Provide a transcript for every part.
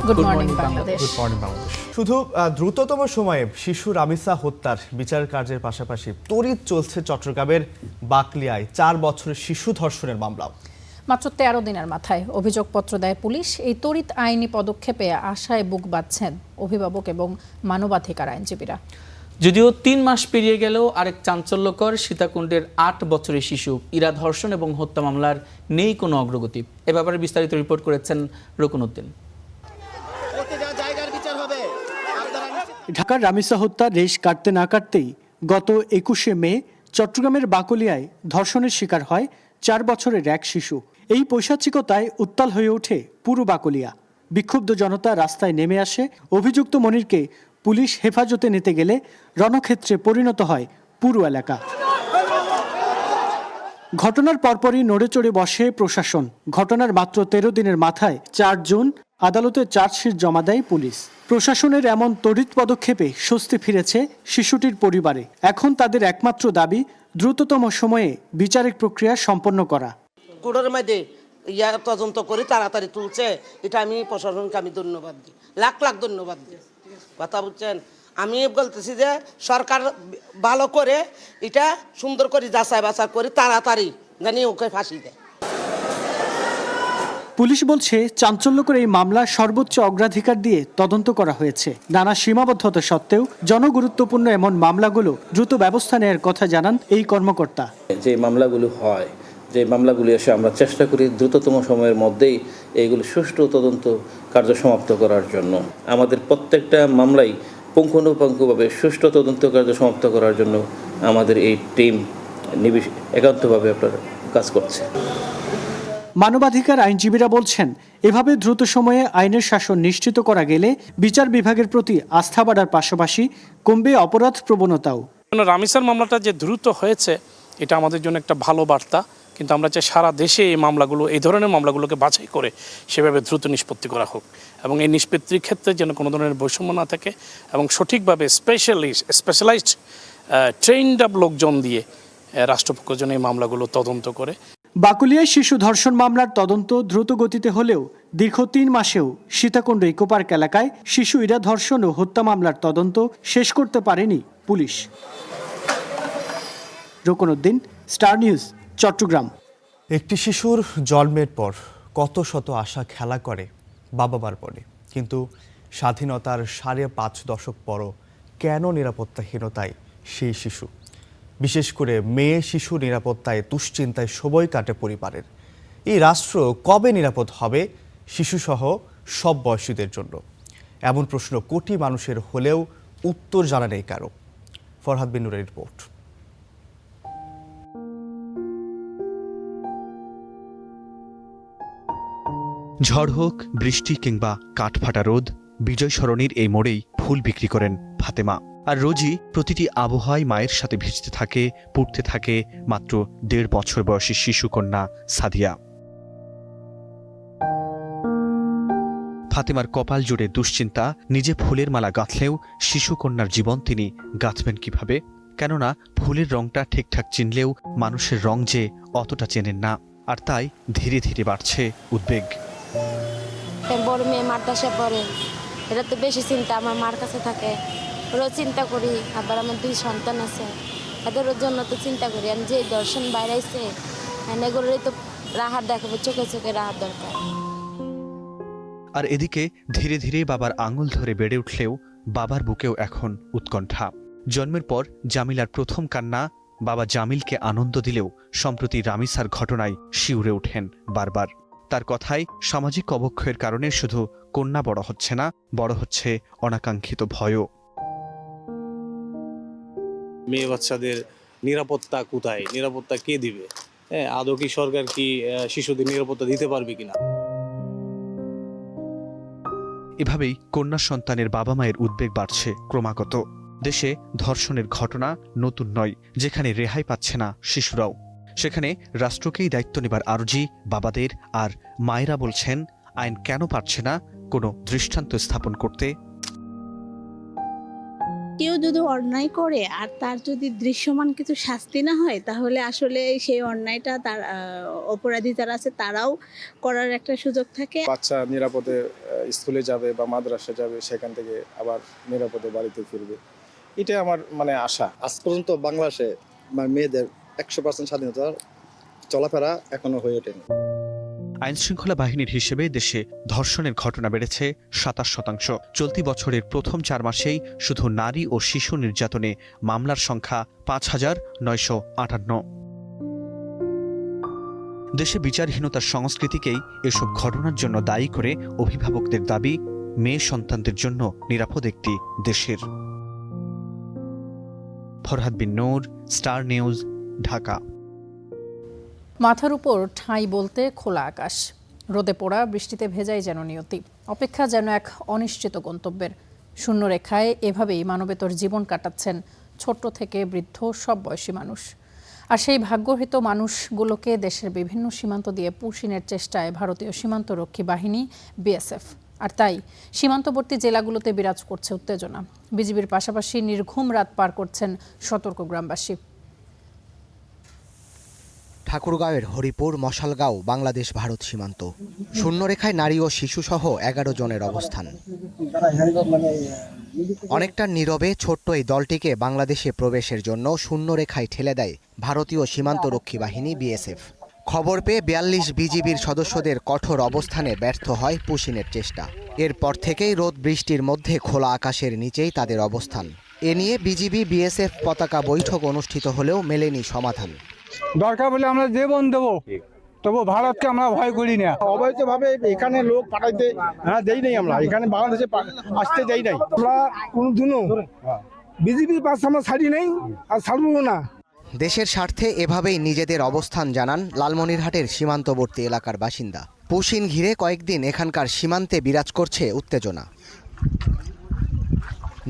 Good morning Bangladesh. শুধু দ্রুততম সময়ে শিশু রামিসা হত্যার বিচার কার্যের পাশাপাশি তড়িৎ চলছে চট্টগ্রামের বাকলিয়ায় 4 বছরের শিশু ধর্ষণের মামলা। মাত্র 13 দিনের মাথায় অভিযোগপত্র দেয় পুলিশ। এই তড়িৎ আইনি পদক্ষেপে আশায় বুক বাঁধছেন অভিভাবক এবং মানবাধিকার আইনজীবীরা। যদিও 3 মাস পেরিয়ে গেলেও আরেক চাঞ্চল্যকর সীতাকুণ্ডের 8 বছরের শিশু ইরা ধর্ষণ এবং হত্যা মামলার নেই কোনো অগ্রগতি। এ ব্যাপারে বিস্তারিত রিপোর্ট করেছেন রকুনউদ্দিন। ঢাকার রামিসা হত্যার রেশ কাটতে না কাটতেই গত 21শে মে চট্টগ্রামের বাকলিয়ায় ধর্ষণের শিকার হয় 4 বছরের এক শিশু। এই পৈশাচিকতায় উত্তাল হয়ে ওঠে পুরো বাকলিয়া। বিক্ষুব্ধ জনতা রাস্তায় নেমে আসে। অভিযুক্ত মনিরকে পুলিশ হেফাজতে নিতে গেলে রণক্ষেত্রে পরিণত হয় পুরো এলাকা। ঘটনার পরপরই নড়েচড়ে বসে প্রশাসন। ঘটনার মাত্র 13 দিনের মাথায় 4 জুন আদালতে চার্জশিট জমা দেয় পুলিশ। প্রশাসনের এমন তড়িৎ পদক্ষেপে স্বস্তি ফিরেছে শিশুটির পরিবারে। এখন তাদের একমাত্র দাবি দ্রুততম সময়ে বিচারিক প্রক্রিয়া সম্পন্ন করা। কোর্টের মধ্যে তদন্ত করে তাড়াতাড়ি তুলছে, এটা আমি প্রশাসনকে আমি ধন্যবাদ দিই, লাখ লাখ ধন্যবাদ দিই। কথা বুঝছেন, আমি বলতেছি যে সরকার ভালো করে এটা সুন্দর করে যাচাই বাছাই করে তাড়াতাড়ি জানি ওকে ফাঁসি দেয়। পুলিশ বলছে চাঞ্চল্যকর এই মামলা সর্বোচ্চ অগ্রাধিকার দিয়ে তদন্ত করা হয়েছে। নানা সীমাবদ্ধতা সত্ত্বেও জনগুরুত্বপূর্ণ এমন মামলাগুলো দ্রুত ব্যবস্থা নেওয়ার কথা জানান এই কর্মকর্তা। যে মামলাগুলো হয়, যে মামলাগুলি এসে আমরা চেষ্টা করি দ্রুততম সময়ের মধ্যেই এইগুলো সুষ্ঠু তদন্ত কার্য সমাপ্ত করার জন্য। আমাদের প্রত্যেকটা মামলাই পুঙ্খানুপুঙ্খভাবে সুষ্ঠু তদন্ত কার্য সমাপ্ত করার জন্য আমাদের এই টিম একান্তভাবে আপনার কাজ করছে। মানবাধিকার আইনজীবীরা বলছেন, এভাবে দ্রুত সময়ে আইনের শাসন নিশ্চিত করা গেলে বিচার বিভাগের প্রতি আস্থা বাড়ার পাশাপাশি কমবে অপরাধ প্রবণতাও। রামিসার মামলাটা যে দ্রুত হয়েছে এটা আমাদের জন্য একটা ভালো বার্তা, কিন্তু আমরা চাই সারা দেশে এই ধরনের মামলাগুলোকে বাছাই করে সেভাবে দ্রুত নিষ্পত্তি করা হোক এবং এই নিষ্পত্তির ক্ষেত্রে যেন কোনো ধরনের বৈষম্য না থাকে এবং সঠিকভাবে স্পেশালাইজড ট্রেইনড আপ লোকজন দিয়ে রাষ্ট্রপক্ষ যেন এই মামলাগুলো তদন্ত করে। বাকলিয়ায় শিশু ধর্ষণ মামলার তদন্ত দ্রুত গতিতে হলেও দীর্ঘ 3 মাসেও সীতাকুণ্ড ইকোপার্ক এলাকায় শিশু ইরা ধর্ষণ ও হত্যা মামলার তদন্ত শেষ করতে পারেনি পুলিশ। Rokunuddin, star news, Chattogram. একটি শিশুর জন্মের পর কত শত আশা খেলা করে বাবা মার পরে, কিন্তু স্বাধীনতার 5.5 দশক পরও কেন নিরাপত্তাহীনতায় সেই শিশু? বিশেষ করে মেয়ে শিশু নিরাপত্তায় দুশ্চিন্তায় সময় কাটে পরিবারের। এই রাষ্ট্র কবে নিরাপদ হবে শিশুসহ সব বয়সীদের জন্য? এমন প্রশ্ন কোটি মানুষের হলেও উত্তর জানা নেই কারো। ফরহাদ বিন নুরের রিপোর্ট। ঝড় হোক, বৃষ্টি কিংবা কাঠফাটা রোদ, বিজয় সরণির এই মোড়েই ফুল বিক্রি করেন ফাতেমা। আর রোজই প্রতিটি আবহাওয়ায় মায়ের সাথে ভিজতে থাকে, পড়তে থাকে মাত্র 1.5 বছর বয়সী শিশুকন্যা সাদিয়া। ফাতেমার কপাল জুড়ে দুশ্চিন্তা। নিজে ফুলের মালা গাঁথলেও শিশুকন্যার জীবন তিনি গাঁথবেন কিভাবে? কেননা ফুলের রংটা ঠিকঠাক চিনলেও মানুষের রং যে অতটা চেনেন না। আর তাই ধীরে ধীরে বাড়ছে উদ্বেগ। বড় মেয়ে মাদ্রাসা পড়ে, এটা তো বেশি চিন্তা আমার মার কাছে থাকে, ওরাও চিন্তা করি। আবার আমার 2 সন্তান আছে, এদের জন্য তো চিন্তা করি। আমি যে দর্শন বাইরাইছে এগুলোরই তো রাহাত দেখাবো, চোখে চোখে রাহাত দরকার। আর এদিকে ধীরে ধীরে বাবার আঙুল ধরে বেড়ে উঠলেও বাবার বুকেও এখন উৎকণ্ঠা। জন্মের পর জামিলার প্রথম কান্না বাবা জামিলকে আনন্দ দিলেও সম্প্রতি রামিসার ঘটনায় শিউরে ওঠেন বারবার। তার কথায় সামাজিক অবক্ষয়ের কারণে শুধু কন্যা বড় হচ্ছে না, বড় হচ্ছে অনাকাঙ্ক্ষিত ভয়ও। মেয়ে বাচ্চাদের নিরাপত্তা কোথায়? নিরাপত্তা কে দিবে? আদৌ কি সরকার কি শিশুদের নিরাপত্তা দিতে পারবে কিনা? এভাবেই কন্যা সন্তানের বাবা মায়ের উদ্বেগ বাড়ছে ক্রমাগত। দেশে ধর্ষণের ঘটনা নতুন নয়। যেখানে রেহাই পাচ্ছে না শিশুরাও, সেখানে রাষ্ট্রকেই দায়িত্ব নেবার আর্জি বাবাদের। আর মায়েরা বলছেন, আইন কেন পারছে না কোনো দৃষ্টান্ত স্থাপন করতে? কেউ যদি অন্যায় করে আর তার যদি দৃশ্যমান কিছু শাস্তি না হয়, তাহলে আসলে সেই অন্যায়টা তার অপরাধী যারা আছে তারাও করার একটা সুযোগ থাকে। বাচ্চা নিরাপদে স্কুলে যাবে বা মাদ্রাসা যাবে, সেখান থেকে আবার নিরাপদে বাড়িতে ফিরবে, এটা আমার আশা। আজ পর্যন্ত বাংলাদেশে মেয়েদের 100% স্বাধীনতা চলাফেরা এখনো হয়ে ওঠেনি। আইনশৃঙ্খলা বাহিনীর হিসেবে দেশে ধর্ষণের ঘটনা বেড়েছে 27%। চলতি বছরের প্রথম 4 মাসেই শুধু নারী ও শিশু নির্যাতনে মামলার সংখ্যা 5,958। দেশে বিচারহীনতার সংস্কৃতিকেই এসব ঘটনার জন্য দায়ী করে অভিভাবকদের দাবি, মেয়ে সন্তানদের জন্য নিরাপদ একটি দেশের। ফরহাদ বিন নূর, স্টার নিউজ, ঢাকা। মাথার উপর ঠাঁই বলতে খোলা আকাশ, রোদে পোড়া, বৃষ্টিতে ভেজাই যেন নিয়তি, অপেক্ষা যেন এক অনিশ্চিত গন্তব্যের। শূন্যরেখায় এভাবেই মানবেতর জীবন কাটাচ্ছেন ছোট্ট থেকে বৃদ্ধ সব বয়সী মানুষ। আর সেই ভাগ্যহীত মানুষগুলোকে দেশের বিভিন্ন সীমান্ত দিয়ে পুশিনের চেষ্টায় ভারতীয় সীমান্তরক্ষী বাহিনী বিএসএফ। আর তাই সীমান্তবর্তী জেলাগুলোতে বিরাজ করছে উত্তেজনা। বিজিবির পাশাপাশি নির্ঘুম রাত পার করছেন সতর্ক গ্রামবাসী। ঠাকুরগাঁওয়ের হরিপুর মশালগাঁও বাংলাদেশ ভারত সীমান্ত। শূন্যরেখায় নারী ও শিশুসহ 11 জনের অবস্থান। অনেকটা নীরবে ছোট্ট এই দলটিকে বাংলাদেশে প্রবেশের জন্য শূন্যরেখায় ঠেলে দেয় ভারতীয় সীমান্তরক্ষী বাহিনী বিএসএফ। খবর পেয়ে 42 বিজিবির সদস্যদের কঠোর অবস্থানে ব্যর্থ হয় পুশিনের চেষ্টা। এরপর থেকেই রোদ বৃষ্টির মধ্যে খোলা আকাশের নিচেই তাদের অবস্থান। এ নিয়ে বিজিবি বিএসএফ পতাকা বৈঠক অনুষ্ঠিত হলেও মেলেনি সমাধান। দরকার বলে আমরা জীবন দেবো, তবু ভারতকে আমরা ভয় করি না। অবৈধভাবে এখানে লোক পাঠাইতে দেই নাই, আমরা এখানে বাংলাদেশে আসতে দেই নাই। আমরা কোনোদিনও বিজেপির পাশে আমরা ছাড়ি নেই আর ছাড়বো না। দেশের স্বার্থে এভাবেই নিজেদের অবস্থান জানান লালমনিরহাটের সীমান্তবর্তী এলাকার বাসিন্দা। পুশিন ঘিরে কয়েকদিন এখানকার সীমান্তে বিরাজ করছে উত্তেজনা।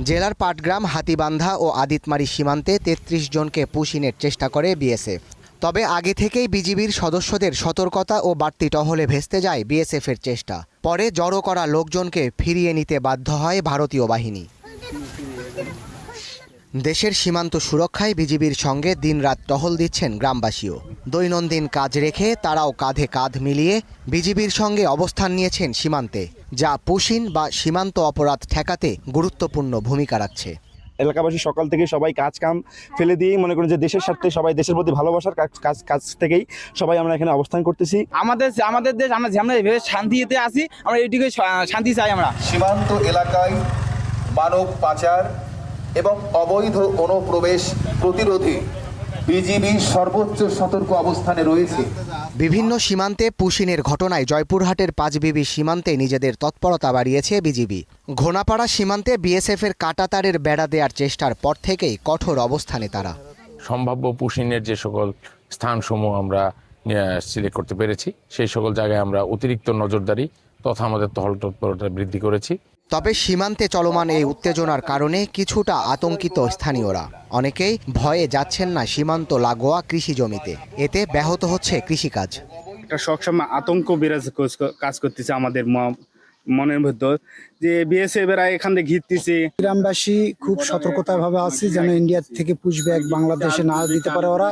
জেলার পাটগ্রাম, হাতিবান্ধা ও আদিতমারি সীমান্তে 33 জনকে পুশিনের চেষ্টা করে বিএসএফ। তবে আগে থেকেই বিজিবির সদস্যদের সতর্কতা ও বাড়তি টহলে ভেস্তে যায় বিএসএফের চেষ্টা। পরে জড়ো করা লোকজনকে ফিরিয়ে নিতে বাধ্য হয় ভারতীয় বাহিনী। দেশের সীমান্ত সুরক্ষায় বিজিবির সঙ্গে দিনরাত টহল দিচ্ছেন গ্রামবাসীও। দৈনন্দিন কাজ রেখে তারাও কাঁধে কাঁধ মিলিয়ে বিজিবির সঙ্গে অবস্থান নিয়েছেন সীমান্তে, যা পুশিন বা সীমান্ত অপরাধ ঠেকাতে গুরুত্বপূর্ণ ভূমিকা রাখছে। এলাকাবাসী সকাল থেকে সবাই কাজ কাম ফেলে দিয়েই মনে করেন যে দেশের স্বার্থে, সবাই দেশের প্রতি ভালোবাসার কাজ থেকেই সবাই আমরা এখানে অবস্থান করতেছি। আমাদের দেশ, আমরা শান্তিতে আছি, আমরা এইদিকে শান্তি চাই। আমরা সীমান্ত এলাকায় মানব পাচার এবং অবৈধ অনুপ্রবেশ প্রতিরোধে বিজিবি সর্বোচ্চ সতর্ক অবস্থানে রয়েছে। বিভিন্ন সীমান্তে পুশিনের ঘটনায় জয়পুরহাটের পাঁচবিবি সীমান্তে নিজেদের তৎপরতা বাড়িয়েছে বিজিবি। ঘোনাপাড়া সীমান্তে বিএসএফের কাঁটাতারের বেড়া দেওয়ার চেষ্টার পর থেকেই কঠোর অবস্থানে তারা। সম্ভাব্য পুশিনের যে সকল স্থানসমূহ আমরা সিলেক্ট করতে পেরেছি, সেই সকল জায়গায় আমরা অতিরিক্ত নজরদারি তথা আমাদের টহল তৎপরতা বৃদ্ধি করেছি। তবে সীমান্তে চলমান এই উত্তেজনার কারণে কিছুটা আতঙ্কিত স্থানীয়রা। অনেকেই ভয়ে যাচ্ছেন না সীমান্ত লাগোয়া কৃষি জমিতে, এতে ব্যাহত হচ্ছে কৃষিকাজ। একটা সবসময় আতঙ্ক বিরাজ কাজ করতেছে আমাদের মনের মধ্যে, যে বিএসএফ এরা এখান থেকে ঘিরতেছে। গ্রামবাসী খুব সতর্কতাভাবে আছে যেন ইন্ডিয়া থেকে পুশব্যাক বাংলাদেশে না দিতে পারে ওরা।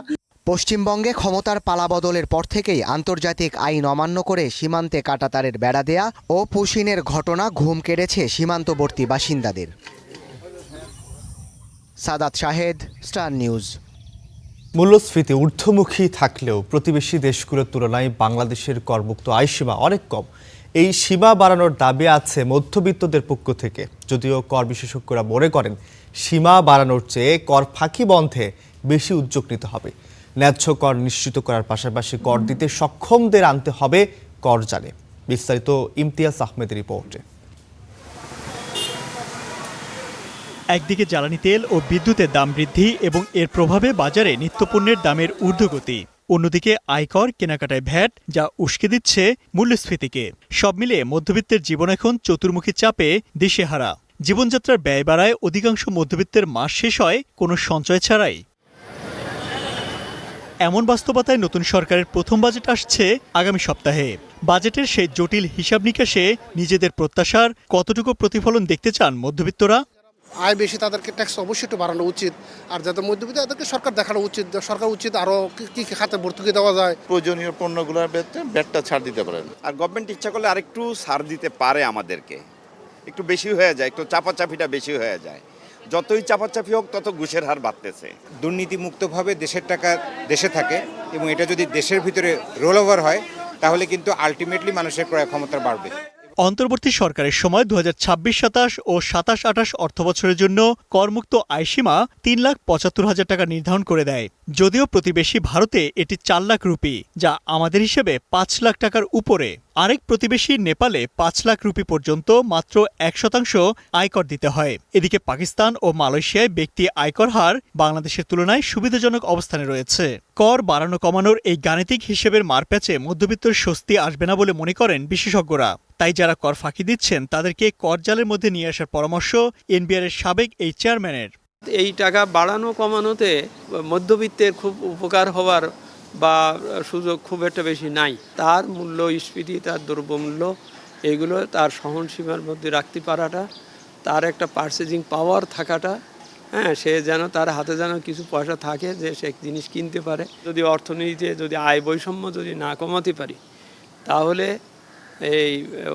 পশ্চিমবঙ্গে ক্ষমতার পালাবদলের পর থেকেই আন্তর্জাতিক আইন অমান্য করে সীমান্তে কাঁটাতারের বেড়া দেয়া ও পুশিনের ঘটনা ঘুম কেড়েছে সীমান্তবর্তী বাসিন্দাদের। Sadat Shahed, Star News. মূল্যস্ফীতি ঊর্ধ্বমুখী থাকলেও প্রতিবেশী দেশগুলোর তুলনায় বাংলাদেশের করমুক্ত আয়সীমা অনেক কম। এই সীমা বাড়ানোর দাবি আছে মধ্যবিত্তদের পক্ষ থেকে, যদিও কর বিশেষজ্ঞরা মনে করেন সীমা বাড়ানোর চেয়ে কর ফাঁকি বন্ধে বেশি উদ্যোগ নিতে হবে। ন্যায্য কর নিশ্চিত করার পাশাপাশি কর দিতে সক্ষমদের আনতে হবে কর জালে। বিস্তারিত ইমতিয়াজ আহমেদের রিপোর্টে। একদিকে জ্বালানি তেল ও বিদ্যুতের দাম বৃদ্ধি এবং এর প্রভাবে বাজারে নিত্যপণ্যের দামের ঊর্ধ্বগতি, অন্যদিকে আয়কর, কেনাকাটায় ভ্যাট, যা উস্কে দিচ্ছে মূল্যস্ফীতিকে। সব মিলিয়ে মধ্যবিত্তের জীবন এখন চতুর্মুখী চাপে দিশেহারা। জীবনযাত্রার ব্যয় বাড়ায়, অধিকাংশ মধ্যবিত্তের মাস শেষ হয় কোনো সঞ্চয় ছাড়াই। এমন বাস্তবতায় নতুন সরকারের প্রথম বাজেট আসছে আগামী সপ্তাহে। বাজেটের সেই জটিল হিসাব নিকাশে নিজেদের প্রত্যাশার কতটুকু প্রতিফলন দেখতে চান মধ্যবিত্তরা? আয় বেশি তাদেরকে ট্যাক্স অবশ্যই একটু বাড়ানো উচিত, আর যাদের মধ্যবিত্ত তাদেরকে সরকার দেখানো উচিত, সরকার উচিত আরও কী কী খাতে ভর্তুকি দেওয়া যায়। প্রয়োজনীয় পণ্যগুলোর ক্ষেত্রে ব্যাটটা ছাড় দিতে পারেন। আর গভর্নমেন্ট ইচ্ছা করলে আরেকটু ছাড় দিতে পারে, আমাদেরকে একটু বেশি হয়ে যায়, একটু চাপাচাপিটা বেশি হয়ে যায়। যতই চাপাচাপি হোক তত ঘুষের হার বাড়তেছে। দুর্নীতিমুক্তভাবে দেশের টাকা দেশে থাকে এবং এটা যদি দেশের ভিতরে রোল ওভার হয় তাহলে কিন্তু আলটিমেটলি মানুষের ক্রয় ক্ষমতা বাড়বে। অন্তর্বর্তী সরকারের সময় 2026-27 ও 27-28 অর্থবছরের জন্য করমুক্ত আয়সীমা 3,75,000 টাকা নির্ধারণ করে দেয়। যদিও প্রতিবেশী ভারতে এটি 4 লাখ রুপি, যা আমাদের হিসেবে 5 লাখ টাকার উপরে। আরেক প্রতিবেশী নেপালে 5 লাখ রুপি পর্যন্ত মাত্র 1% আয়কর দিতে হয়। এদিকে পাকিস্তান ও মালয়েশিয়ায় ব্যক্তি আয়কর হার বাংলাদেশের তুলনায় সুবিধাজনক অবস্থানে রয়েছে। কর বাড়ানো কমানোর এই গাণিতিক হিসেবের মারপ্যাচে মধ্যবিত্তের স্বস্তি আসবে না বলে মনে করেন বিশেষজ্ঞরা। তাই যারা কর ফাঁকি দিচ্ছেন তাদেরকে কর জালের মধ্যে নিয়ে আসার পরামর্শ এনবিআর এর সাবেক এই চেয়ারম্যানের। এই টাকা বাড়ানো কমানোতে মধ্যবিত্তের খুব উপকার হওয়ার বা সুযোগ খুব একটা বেশি নাই। তার মূল্যস্ফীতি, তার দ্রব্যমূল্য, এগুলো তার সহনসীমার মধ্যে রাখতে পারাটা, তার একটা পারচেজিং পাওয়ার থাকাটা, হ্যাঁ, সে যেন তার হাতে যেন কিছু পয়সা থাকে যে সে জিনিস কিনতে পারে। যদি অর্থনীতিতে যদি আয় বৈষম্য যদি না কমাতে পারি তাহলে এই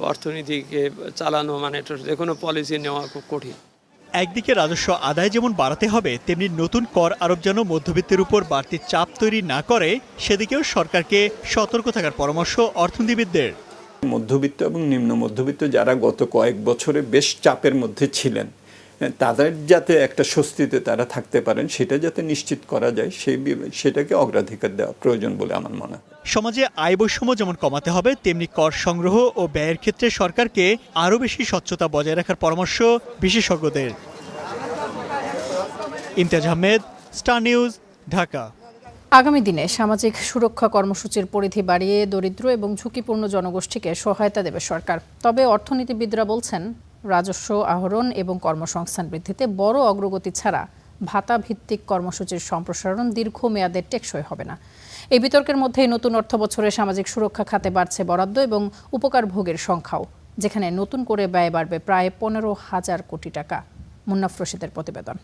অর্থনীতিকে চালানো মানে যে কোনো পলিসি নেওয়া খুব কঠিন। একদিকে রাজস্ব আদায় যেমন বাড়াতে হবে, তেমনি নতুন কর আরোপ যেন মধ্যবিত্তের উপর বাড়তি চাপ তৈরি না করে, সেদিকেও সরকারকে সতর্ক থাকার পরামর্শ অর্থনীতিবিদদের। মধ্যবিত্ত এবং নিম্ন মধ্যবিত্ত যারা গত কয়েক বছরে বেশ চাপের মধ্যে ছিলেন, তাদের যাতে একটা স্বস্তিতে তারা থাকতে পারেন সেটা যাতে নিশ্চিত করা যায়, সেটাকে অগ্রাধিকার দেওয়া প্রয়োজন বলে আমার মনে হয়। সমাজে আয় বৈষম্য যেমন কমাতে হবে, তেমনি কর সংগ্রহ ও ব্যয়ের ক্ষেত্রে সরকারকে আরও বেশি স্বচ্ছতা বজায় রাখার পরামর্শ বিশেষজ্ঞদের। Imtiaz Ahmed, star news, Dhaka. আগামী দিনে সামাজিক সুরক্ষা কর্মসূচির পরিধি বাড়িয়ে দরিদ্র এবং ঝুঁকিপূর্ণ জনগোষ্ঠীকে সহায়তা দেবে সরকার। তবে অর্থনীতিবিদরা বলছেন, রাজস্ব আহরণ এবং কর্মসংস্থান বৃদ্ধিতে বড় অগ্রগতি ছাড়া ভাতা ভিত্তিক কর্মসূচির সম্প্রসারণ দীর্ঘমেয়াদে টেকসই হবে না। এই বিতর্কের মধ্যেই নতুন অর্থবছরে সামাজিক সুরক্ষা খাতে বাড়ছে বরাদ্দ এবং উপকার ভোগের সংখ্যাও, যেখানে নতুন করে ব্যয় বাড়বে প্রায় 15,000 কোটি টাকা। মুন্নাফ রশিদের প্রতিবেদন।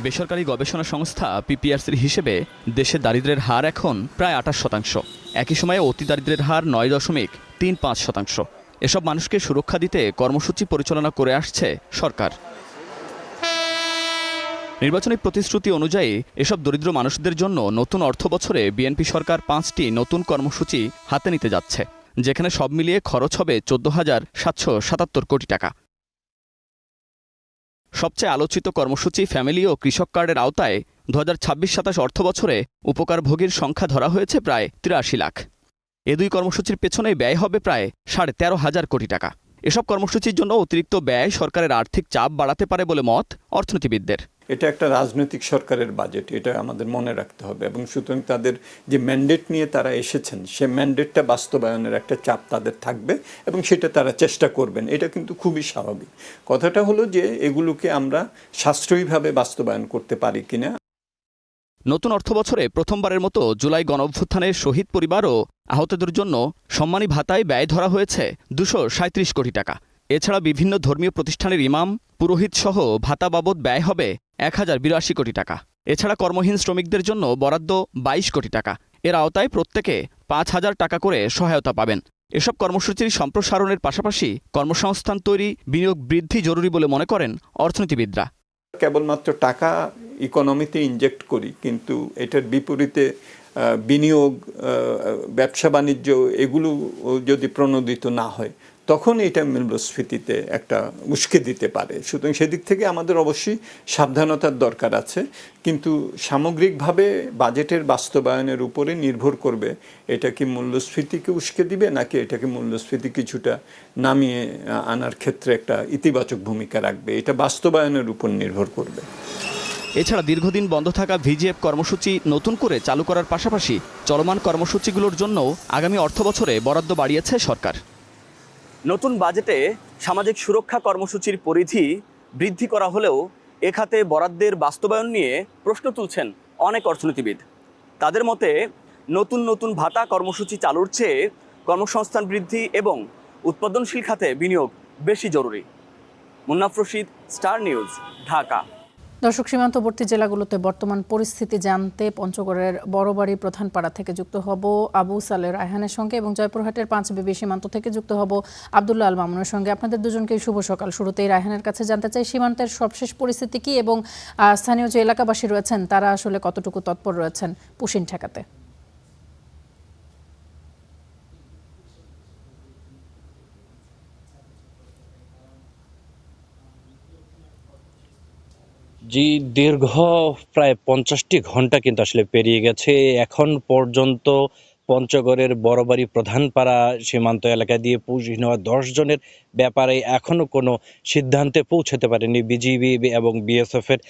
বেসরকারি গবেষণা সংস্থা পিপিআরসির হিসেবে দেশে দারিদ্র্যের হার এখন প্রায় 28%। একই সময়ে অতি দারিদ্র্যের হার 9.35%। এসব মানুষকে সুরক্ষা দিতে কর্মসূচি পরিচালনা করে আসছে সরকার। নির্বাচনী প্রতিশ্রুতি অনুযায়ী এসব দরিদ্র মানুষদের জন্য নতুন অর্থবছরে বিএনপি সরকার 5টি নতুন কর্মসূচি হাতে নিতে যাচ্ছে, যেখানে সব মিলিয়ে খরচ হবে 14,777 কোটি টাকা। সবচেয়ে আলোচিত কর্মসূচি ফ্যামিলি ও কৃষক কার্ডের আওতায় 2026-27 অর্থবছরে উপকারভোগীর সংখ্যা ধরা হয়েছে প্রায় 83 লাখ। এ দুই কর্মসূচির পেছনে ব্যয় হবে প্রায় 13,500 কোটি টাকা। এসব কর্মসূচির জন্য অতিরিক্ত ব্যয় সরকারের আর্থিক চাপ বাড়াতে পারে বলে মত অর্থনীতিবিদদের। এটা একটা রাজনৈতিক সরকারের বাজেট, এটা আমাদের মনে রাখতে হবে, এবং সুতরাং তাদের যে ম্যান্ডেট নিয়ে তারা এসেছেন সে ম্যান্ডেটটা বাস্তবায়নের একটা চাপ তাদের থাকবে এবং সেটা তারা চেষ্টা করবেন। এটা কিন্তু খুবই স্বাভাবিক। কথাটা হলো যে এগুলোকে আমরা সাশ্রয়ীভাবে বাস্তবায়ন করতে পারি কিনা। নতুন অর্থবছরে প্রথমবারের মতো জুলাই গণঅভ্যুত্থানের শহীদ পরিবার ও আহতদের জন্য সম্মানী ভাতায় ব্যয় ধরা হয়েছে 237 কোটি টাকা। এছাড়া বিভিন্ন ধর্মীয় প্রতিষ্ঠানের ইমাম, পুরোহিত সহ ভাতা বাবদ ব্যয় হবে 1082 কোটি টাকা। এছাড়া কর্মহীন শ্রমিকদের জন্য বরাদ্দ 22 কোটি টাকা। এর আওতায় প্রত্যেকে 5,000 টাকা করে সহায়তা পাবেন। এসব কর্মসূচির সম্প্রসারণের পাশাপাশি কর্মসংস্থান তৈরি, বিনিয়োগ বৃদ্ধি জরুরি বলে মনে করেন অর্থনীতিবিদরা। কেবলমাত্র টাকা ইকোনমিতে ইনজেক্ট করি, কিন্তু এটার বিপরীতে বিনিয়োগ, ব্যবসা বাণিজ্য এগুলো যদি প্রণোদিত না হয় তখন এটা মূল্যস্ফীতিতে একটা উস্কে দিতে পারে। সুতরাং সেদিক থেকে আমাদের অবশ্যই সাবধানতার দরকার আছে, কিন্তু সামগ্রিকভাবে বাজেটের বাস্তবায়নের উপরে নির্ভর করবে এটা কি মূল্যস্ফীতিকে উস্কে দিবে নাকি এটাকে মূল্যস্ফীতি কিছুটা নামিয়ে আনার ক্ষেত্রে একটা ইতিবাচক ভূমিকা রাখবে। এটা বাস্তবায়নের উপর নির্ভর করবে। এছাড়া দীর্ঘদিন বন্ধ থাকা ভিজিএফ কর্মসূচি নতুন করে চালু করার পাশাপাশি চলমান কর্মসূচিগুলোর জন্য আগামী অর্থবছরে বরাদ্দ বাড়িয়েছে সরকার। নতুন বাজেটে সামাজিক সুরক্ষা কর্মসূচির পরিধি বৃদ্ধি করা হলেও এ খাতে বরাদ্দের বাস্তবায়ন নিয়ে প্রশ্ন তুলছেন অনেক অর্থনীতিবিদ। তাদের মতে নতুন নতুন ভাতা কর্মসূচি চালুর চেয়ে কর্মসংস্থান বৃদ্ধি এবং উৎপাদনশীল খাতে বিনিয়োগ বেশি জরুরি। Munnaf Rashid, star news, Dhaka. দর্শক, সীমান্তবর্তী জেলাগুলোতে বর্তমান পরিস্থিতি জানতে পঞ্চগড়ের বড়বাড়ি প্রধানপাড়া থেকে যুক্ত হব আবু সালে রায়হানের সঙ্গে এবং জয়পুরহাটের পাঁচবিবি সীমান্ত থেকে যুক্ত হব আব্দুল্লাহ আল মামুনের সঙ্গে। আপনাদের দুজনকেই শুভ সকাল। শুরুতেই রায়হানের কাছে জানতে চাই সীমান্তের সবশেষ পরিস্থিতি কি এবং স্থানীয় যে এলাকাবাসী রয়েছেন তারা আসলে কতটুকু তৎপর রয়েছেন পুশিন ঠেকাতে। জি, দীর্ঘ প্রায় 50টি ঘন্টা কিন্তু আসলে পেরিয়ে গেছে। এখন পর্যন্ত পঞ্চগড়ের বড়বাড়ি প্রধানপাড়া সীমান্ত এলাকা দিয়ে পুঁজি নেওয়া 10 জনের ব্যাপারে এখনো কোনো সিদ্ধান্তে পৌঁছাতে পারেনি বিজিবি এবং বিএসএফ এর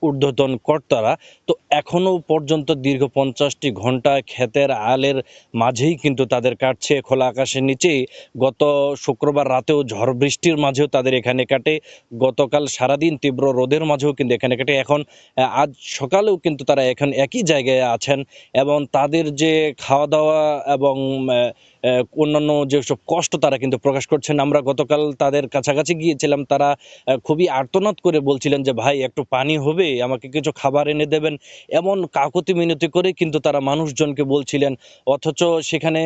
ঊর্ধ্বতন কর্তারা। তো এখনো পর্যন্ত দীর্ঘ 50টি ঘন্টা ক্ষেতের আলের মাঝেই কিন্তু তাদের কাটছে, খোলা আকাশের নিচেই। গত শুক্রবার রাতেও ঝড় বৃষ্টির মাঝেও তাদের এখানে কাটে, গতকাল সারাদিন তীব্র রোদের মাঝেও কিন্তু এখানে কাটে। এখন আজ সকালেও কিন্তু তারা এখন একই জায়গায় আছেন এবং তাদের যে খাওয়া দাওয়া এবং অন্যান্য যেসব কষ্ট তারা কিন্তু প্রকাশ করছেন। আমরা গতকাল তাদের কাছাকাছি গিয়েছিলাম, তারা খুবই আর্তনাদ করে বলছিলেন যে ভাই একটু পানি হবে, আমাকে কিছু খাবার এনে দেবেন, এমন কাকুতি মিনতি করে কিন্তু তারা মানুষজনকে বলছিলেন। অথচ সেখানে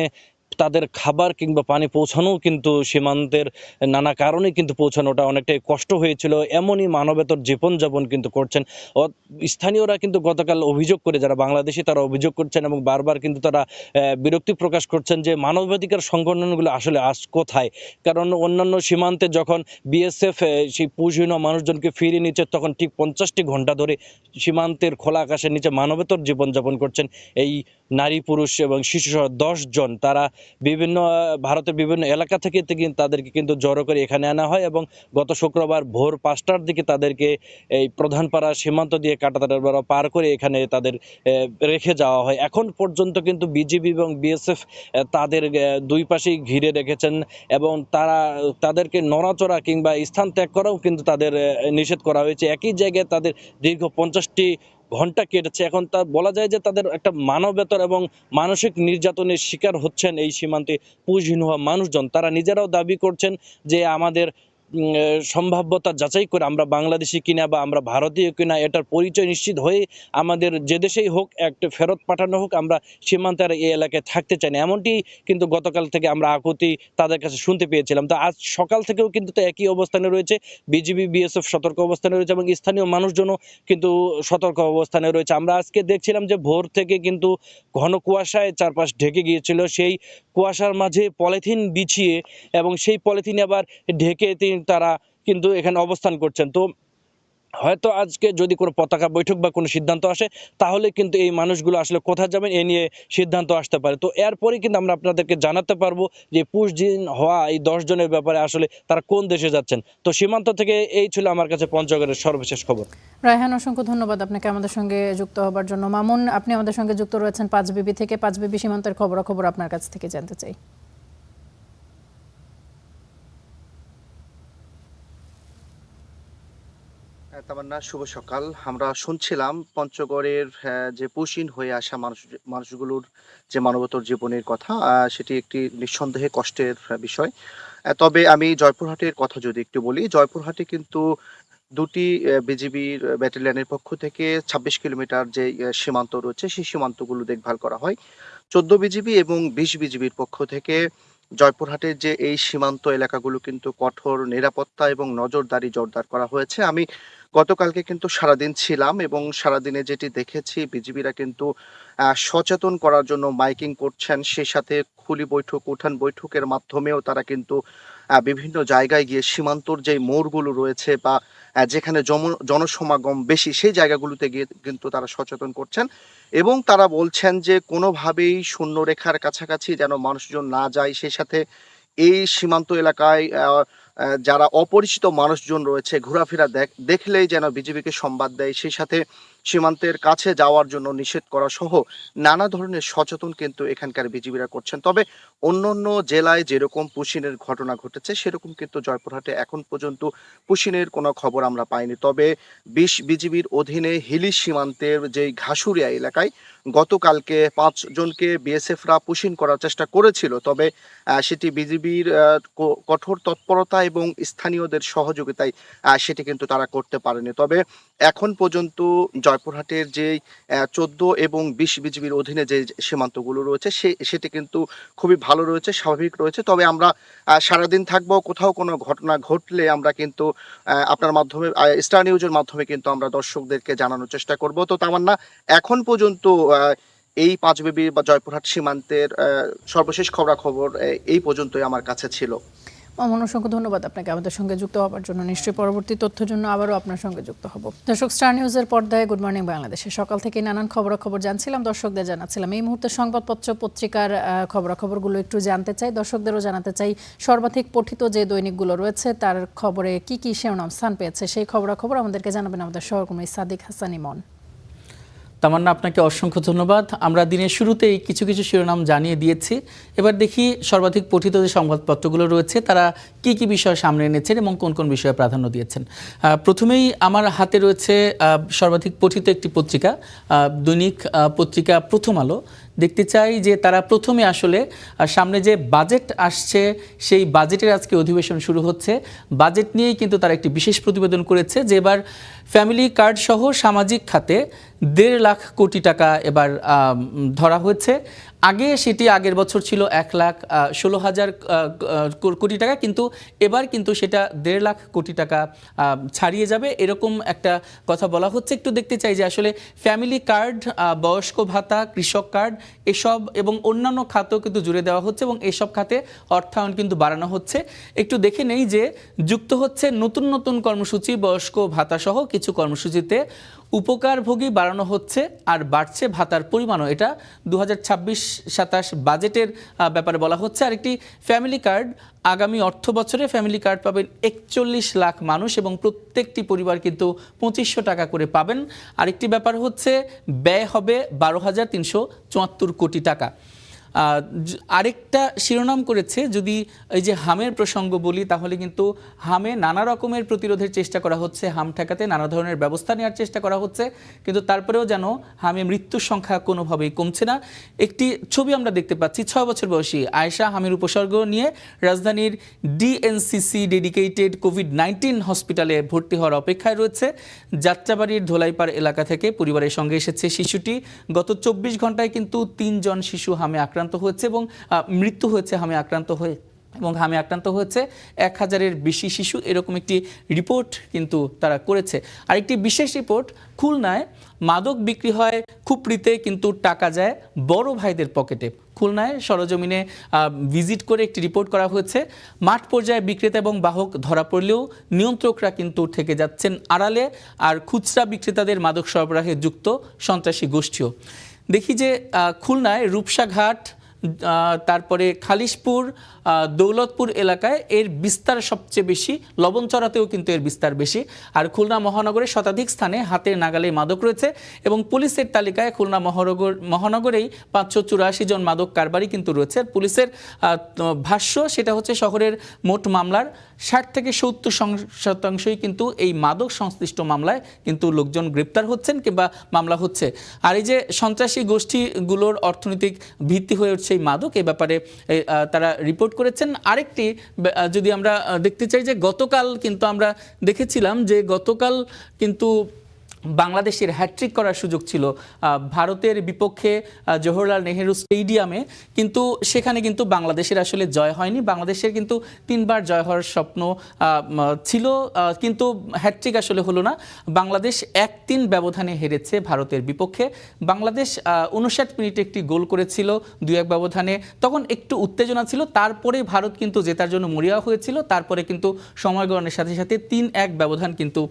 তাদের খাবার কিংবা পানি পৌঁছানো কিন্তু সীমান্তের নানা কারণে কিন্তু পৌঁছানোটা অনেকটাই কষ্ট হয়েছিল। এমনই মানবেতর জীবনযাপন কিন্তু করছেন স্থানীয়রা। কিন্তু গতকাল অভিযোগ করে যারা বাংলাদেশি তারা অভিযোগ করছেন এবং বারবার কিন্তু তারা বিরক্তি প্রকাশ করছেন যে মানবাধিকার সংগঠনগুলো আসলে আজ কোথায়। কারণ অন্যান্য সীমান্তে যখন বিএসএফ সেই পুঁজিহীন মানুষজনকে ফিরিয়ে নিচ্ছে তখন ঠিক 50টি ঘন্টা ধরে সীমান্তের খোলা আকাশের নিচে মানবেতর জীবনযাপন করছেন এই নারী, পুরুষ এবং শিশুসহ 10 জন। তারা বিভিন্ন ভারতের বিভিন্ন এলাকা থেকে তাদেরকে কিন্তু জড়ো করে এখানে আনা হয় এবং গত শুক্রবার ভোর 5টার দিকে তাদেরকে এই প্রধানপাড়া সীমান্ত দিয়ে কাঁটাতার পার করে এখানে তাদের রেখে যাওয়া হয়। এখন পর্যন্ত কিন্তু বিজিবি এবং বিএসএফ তাদের দুই পাশেই ঘিরে রেখেছেন এবং তাদেরকে নড়াচড়া কিংবা স্থান ত্যাগ করাও কিন্তু তাদের নিষেধ করা হয়েছে। একই জায়গায় তাদের দীর্ঘ 50টি ঘন্টা কেটেছে। এখন তা বলা যায় যে তাদের একটা মানবেতর এবং মানসিক নির্যাতনের শিকার হচ্ছেন এই সীমান্তে পুঁজিহীন হওয়া মানুষজন। তারা নিজেরাও দাবি করছেন যে আমাদের সম্ভাব্যতা যাচাই করে আমরা বাংলাদেশি কিনা বা আমরা ভারতীয় কিনা এটার পরিচয় নিশ্চিত হয়ে আমাদের যে দেশেই হোক একটা ফেরত পাঠানো হোক, আমরা সীমান্তের এই এলাকায় থাকতে চাই না। এমনটি কিন্তু গতকাল থেকে আমরা আকুতি তাদের কাছে শুনতে পেয়েছিলাম। তো আজ সকাল থেকেও কিন্তু তো একই অবস্থানে রয়েছে বিজিবি, বিএসএফ সতর্ক অবস্থানে রয়েছে এবং স্থানীয় মানুষজনও কিন্তু সতর্ক অবস্থানে রয়েছে। আমরা আজকে দেখছিলাম যে ভোর থেকে কিন্তু ঘন কুয়াশায় চারপাশ ঢেকে গিয়েছিল। সেই কুয়াশার মাঝে পলিথিন বিছিয়ে এবং সেই পলিথিন আবার ঢেকে তারা কিন্তু এখানে অবস্থান করছেন। তো হয়তো আজকে যদি কোনো পতাকা বৈঠক বা কোনো সিদ্ধান্ত আসে তাহলে কিন্তু এই মানুষগুলো আসলে কোথায় যাবেন এ নিয়ে সিদ্ধান্ত আসতে পারে। তো এরপরই কিন্তু আমরা আপনাদেরকে জানাতে পারবো যে পুশদিন হওয়া এই 10 জনের ব্যাপারে আসলে তারা কোন দেশে যাচ্ছেন। তো সীমান্ত থেকে এই ছিল আমার কাছে পঞ্চগড়ের সর্বশেষ খবর। রায়হান, অসংখ্য ধন্যবাদ আপনাকে আমাদের সঙ্গে যুক্ত হবার জন্য। মামুন, আপনি আমাদের সঙ্গে যুক্ত রয়েছেন পাঁচবিবি থেকে। পাঁচবিবি সীমান্তের খবরাখবর আপনার কাছ থেকে জানতে চাই। তামান্না, শুভ সকাল। আমরা শুনছিলাম পঞ্চগড়ের যে পুশিন হয়ে আসা মানুষগুলোর যে মানবতর জীবনের কথা, সেটি একটি নিঃসন্দেহে কষ্টের বিষয়। তবে আমি জয়পুরহাটের কথা যদি একটু বলি, জয়পুরহাটে কিন্তু দুটি বিজিবির ব্যাটালিয়নের পক্ষ থেকে 26 কিলোমিটার যে সীমান্ত রয়েছে সেই সীমান্তগুলো দেখভাল করা হয়। 14 বিজিবি এবং 20 বিজিবির পক্ষ থেকে জয়পুরহাটের যে এই সীমান্ত এলাকাগুলো কিন্তু কঠোর নিরাপত্তা এবং নজরদারি জোরদার করা হয়েছে। আমি গতকালকে কিন্তু সারাদিন ছিলাম এবং সারাদিনে যেটি দেখেছি, বিজিবিরা কিন্তু সচেতন করার জন্য মাইকিং করছেন, সেই সাথে খুলি বৈঠক, উঠান বৈঠকের মাধ্যমেও তারা কিন্তু বিভিন্ন জায়গায় গিয়ে সীমান্তর যে মোড়গুলো রয়েছে বা যেখানে জনসমাগম বেশি সেই জায়গাগুলোতে গিয়ে কিন্তু তারা সচেতন করছেন এবং তারা বলছেন যে কোনোভাবেই শূন্য রেখার কাছাকাছি যেন মানুষজন না যায়। সেই সাথে এই সীমান্ত এলাকায় যারা অপরিচিত মানুষজন রয়েছে ঘোরাফেরা দেখলেই যেন বিজিবিকে সংবাদ দেয়। সেই সাথে সীমান্তের কাছে যাওয়ার জন্য নিষেধ করা সহ নানা ধরনের সচেতন কিন্তু এখানকার বিজিবিরা করছেন। তবে অন্যান্য জেলায় যেরকম পুশিনের ঘটনা ঘটেছে সেরকম কিন্তু জয়পুরহাটে এখন পর্যন্ত পুশিনের কোনো খবর আমরা পাইনি। তবে 20 বিজিবির অধীনে হিলি সীমান্তের যে ঘাসুরিয়া এলাকায় গতকালকে 5 জনকে বিএসএফরা পুশিন করার চেষ্টা করেছিল, তবে সেটি বিজিবির কঠোর তৎপরতা এবং স্থানীয়দের সহযোগিতায় সেটি কিন্তু তারা করতে পারেনি। তবে এখন পর্যন্ত জয়পুরহাটের যে 14 এবং 20 বিজিবির অধীনে যে সীমান্তগুলো রয়েছে সেটি কিন্তু খুবই ভালো রয়েছে, স্বাভাবিক রয়েছে। তবে আমরা সারাদিন থাকবো, কোথাও কোনো ঘটনা ঘটলে আমরা কিন্তু আপনার মাধ্যমে স্টার নিউজের মাধ্যমে কিন্তু আমরা দর্শকদেরকে জানানোর চেষ্টা করব। তো তামান্না, এখন পর্যন্ত এই পাঁচবিবি বা জয়পুরহাট সীমান্তের সর্বশেষ খবরাখবর এই পর্যন্তই আমার কাছে ছিল। মামুন, অসংখ্য ধন্যবাদ আপনাকে আমাদের সঙ্গে যুক্ত হওয়ার জন্য। নিশ্চয়ই পরবর্তী তথ্যের জন্য আবারও আপনার সঙ্গে যুক্ত হব। দর্শক, স্টার নিউজের পর্দায় গুড মর্নিং বাংলাদেশে সকাল থেকে নানান খবরাখবর জানছিলাম, দর্শকদের জানাচ্ছিলাম। এই মুহূর্তে সংবাদপত্র পত্রিকার খবরাখবরগুলো একটু জানতে চাই, দর্শকদেরও জানাতে চাই সর্বাধিক পঠিত যে দৈনিকগুলো রয়েছে তার খবরে কি কি শিরোনাম স্থান পেয়েছে, সেই খবরাখবর আমাদেরকে জানাবেন আমাদের সহকর্মী সাদিক হাসান ইমন। তামান্না, আপনাকে অসংখ্য ধন্যবাদ। আমরা দিনের শুরুতেই কিছু কিছু শিরোনাম জানিয়ে দিয়েছি। এবার দেখি সর্বাধিক পঠিত যে সংবাদপত্রগুলো রয়েছে তারা কি কি বিষয় সামনে এনেছেন এবং কোন কোন বিষয়ে প্রাধান্য দিয়েছেন। প্রথমেই আমার হাতে রয়েছে সর্বাধিক পঠিত একটি পত্রিকা, দৈনিক পত্রিকা প্রথম আলো। দেখতে চাই যে তারা প্রথমে আসলে সামনে যে বাজেট আসছে সেই বাজেটের আজকে অধিবেশন শুরু হচ্ছে, বাজেট নিয়েই কিন্তু তারা একটি বিশেষ প্রতিবেদন করেছে যে এবার ফ্যামিলি কার্ড সহ সামাজিক খাতে 1.5 লাখ কোটি টাকা এবার ধরা হয়েছে। আগে সেটি আগের বছর ছিল 1,16,000 কোটি টাকা, কিন্তু এবার কিন্তু সেটা 1.5 লাখ কোটি টাকা ছাড়িয়ে যাবে, এরকম একটা কথা বলা হচ্ছে। একটু দেখতে চাই যে আসলে ফ্যামিলি কার্ড, বয়স্ক ভাতা, কৃষক কার্ড এসব এবং অন্যান্য খাতেও কিন্তু জুড়ে দেওয়া হচ্ছে এবং এসব খাতে অর্থায়ন কিন্তু বাড়ানো হচ্ছে। একটু দেখে নেই যে যুক্ত হচ্ছে নতুন নতুন কর্মসূচি, বয়স্ক ভাতা সহ কিছু কর্মসূচিতে উপকারভোগী বাড়ানো হচ্ছে আর বাড়ছে ভাতার পরিমাণও। এটা 2026-27 বাজেটের ব্যাপারে বলা হচ্ছে। আর একটি ফ্যামিলি কার্ড, আগামী অর্থ বছরে ফ্যামিলি কার্ড পাবেন 41 লাখ মানুষ এবং প্রত্যেকটি পরিবার কিন্তু 2500 টাকা করে পাবেন। আরেকটি ব্যাপার হচ্ছে ব্যয় হবে 12,374 কোটি টাকা। আরেকটা শিরোনাম করেছে, যদি এই যে হামের প্রসঙ্গ বলি তাহলে কিন্তু হামে নানা রকমের প্রতিরোধের চেষ্টা করা হচ্ছে, হাম ঠেকাতে নানা ধরনের ব্যবস্থা নেওয়ার চেষ্টা করা হচ্ছে, কিন্তু তারপরেও যেন হামে মৃত্যুর সংখ্যা কোনোভাবেই কমছে না। একটি ছবি আমরা দেখতে পাচ্ছি, 6 বছর বয়সী আয়েশা হামের উপসর্গ নিয়ে রাজধানীর ডিএনসিসি ডেডিকেটেড কোভিড-19 হসপিটালে ভর্তি হওয়ার অপেক্ষায় রয়েছে। যাত্রাবাড়ির ধোলাইপাড় এলাকা থেকে পরিবারের সঙ্গে এসেছে শিশুটি। গত 24 ঘন্টায় কিন্তু 3 জন শিশু হামে আক্রান্ত হয়েছে এবং মৃত্যু হয়েছে হামে আক্রান্ত হয়ে, এবং হামে আক্রান্ত হয়েছে 1000-এর বেশি শিশু, এরকম একটি রিপোর্ট কিন্তু তারা করেছে। আরেকটি বিশেষ রিপোর্ট, খুলনায় মাদক বিক্রি হয় খুপড়িতে কিন্তু টাকা যায় বড় ভাইদের পকেটে। খুলনায় সরজমিনে ভিজিট করে একটি রিপোর্ট করা হয়েছে। মাঠ পর্যায়ে বিক্রেতা এবং বাহক ধরা পড়লেও নিয়ন্ত্রকরা কিন্তু থেকে যাচ্ছেন আড়ালে, আর খুচরা বিক্রেতাদের মাদক সরবরাহে যুক্ত সন্ত্রাসী গোষ্ঠীও। দেখি যে খুলনায় রূপসাঘাট, তারপরে খালিশপুর, দৌলতপুর এলাকায় এর বিস্তার সবচেয়ে বেশি, লবণচড়াতেও কিন্তু এর বিস্তার বেশি। আর খুলনা মহানগরে শতাধিক স্থানে হাতের নাগালে মাদক রয়েছে এবং পুলিশের তালিকায় খুলনা মহানগরেই 584 জন মাদক কারবারি কিন্তু রয়েছে। পুলিশের ভাষ্য সেটা হচ্ছে শহরের মোট মামলার 60 থেকে 70% কিন্তু এই মাদক সংশ্লিষ্ট মামলায় কিন্তু লোকজন গ্রেপ্তার হচ্ছেন কিংবা মামলা হচ্ছে। আর এই যে সন্ত্রাসী গোষ্ঠীগুলোর অর্থনৈতিক ভিত্তি হয়ে উঠছে এই মাদক, এই ব্যাপারে তারা রিপোর্ট করেছেন। আরেকটি যদি আমরা দেখতে চাই যে গতকাল কিন্তু আমরা দেখেছিলাম যে গতকাল কিন্তু বাংলাদেশের হ্যাট্রিক করার সুযোগ ছিল ভারতের বিপক্ষে জওহরলাল নেহেরু স্টেডিয়ামে, কিন্তু সেখানে কিন্তু বাংলাদেশের আসলে জয় হয়নি। বাংলাদেশের কিন্তু 3 বার জয় হওয়ার স্বপ্ন ছিল, কিন্তু হ্যাট্রিক আসলে হলো না। বাংলাদেশ 1-3 ব্যবধানে হেরেছে ভারতের বিপক্ষে। বাংলাদেশ 59 মিনিটে একটি গোল করেছিল 2-1 ব্যবধানে, তখন একটু উত্তেজনা ছিল, তারপরে ভারত কিন্তু জেতার জন্য মরিয়া হয়েছিল, তারপরে কিন্তু সময় গ্রহণের সাথে সাথে 3-1 ব্যবধান কিন্তু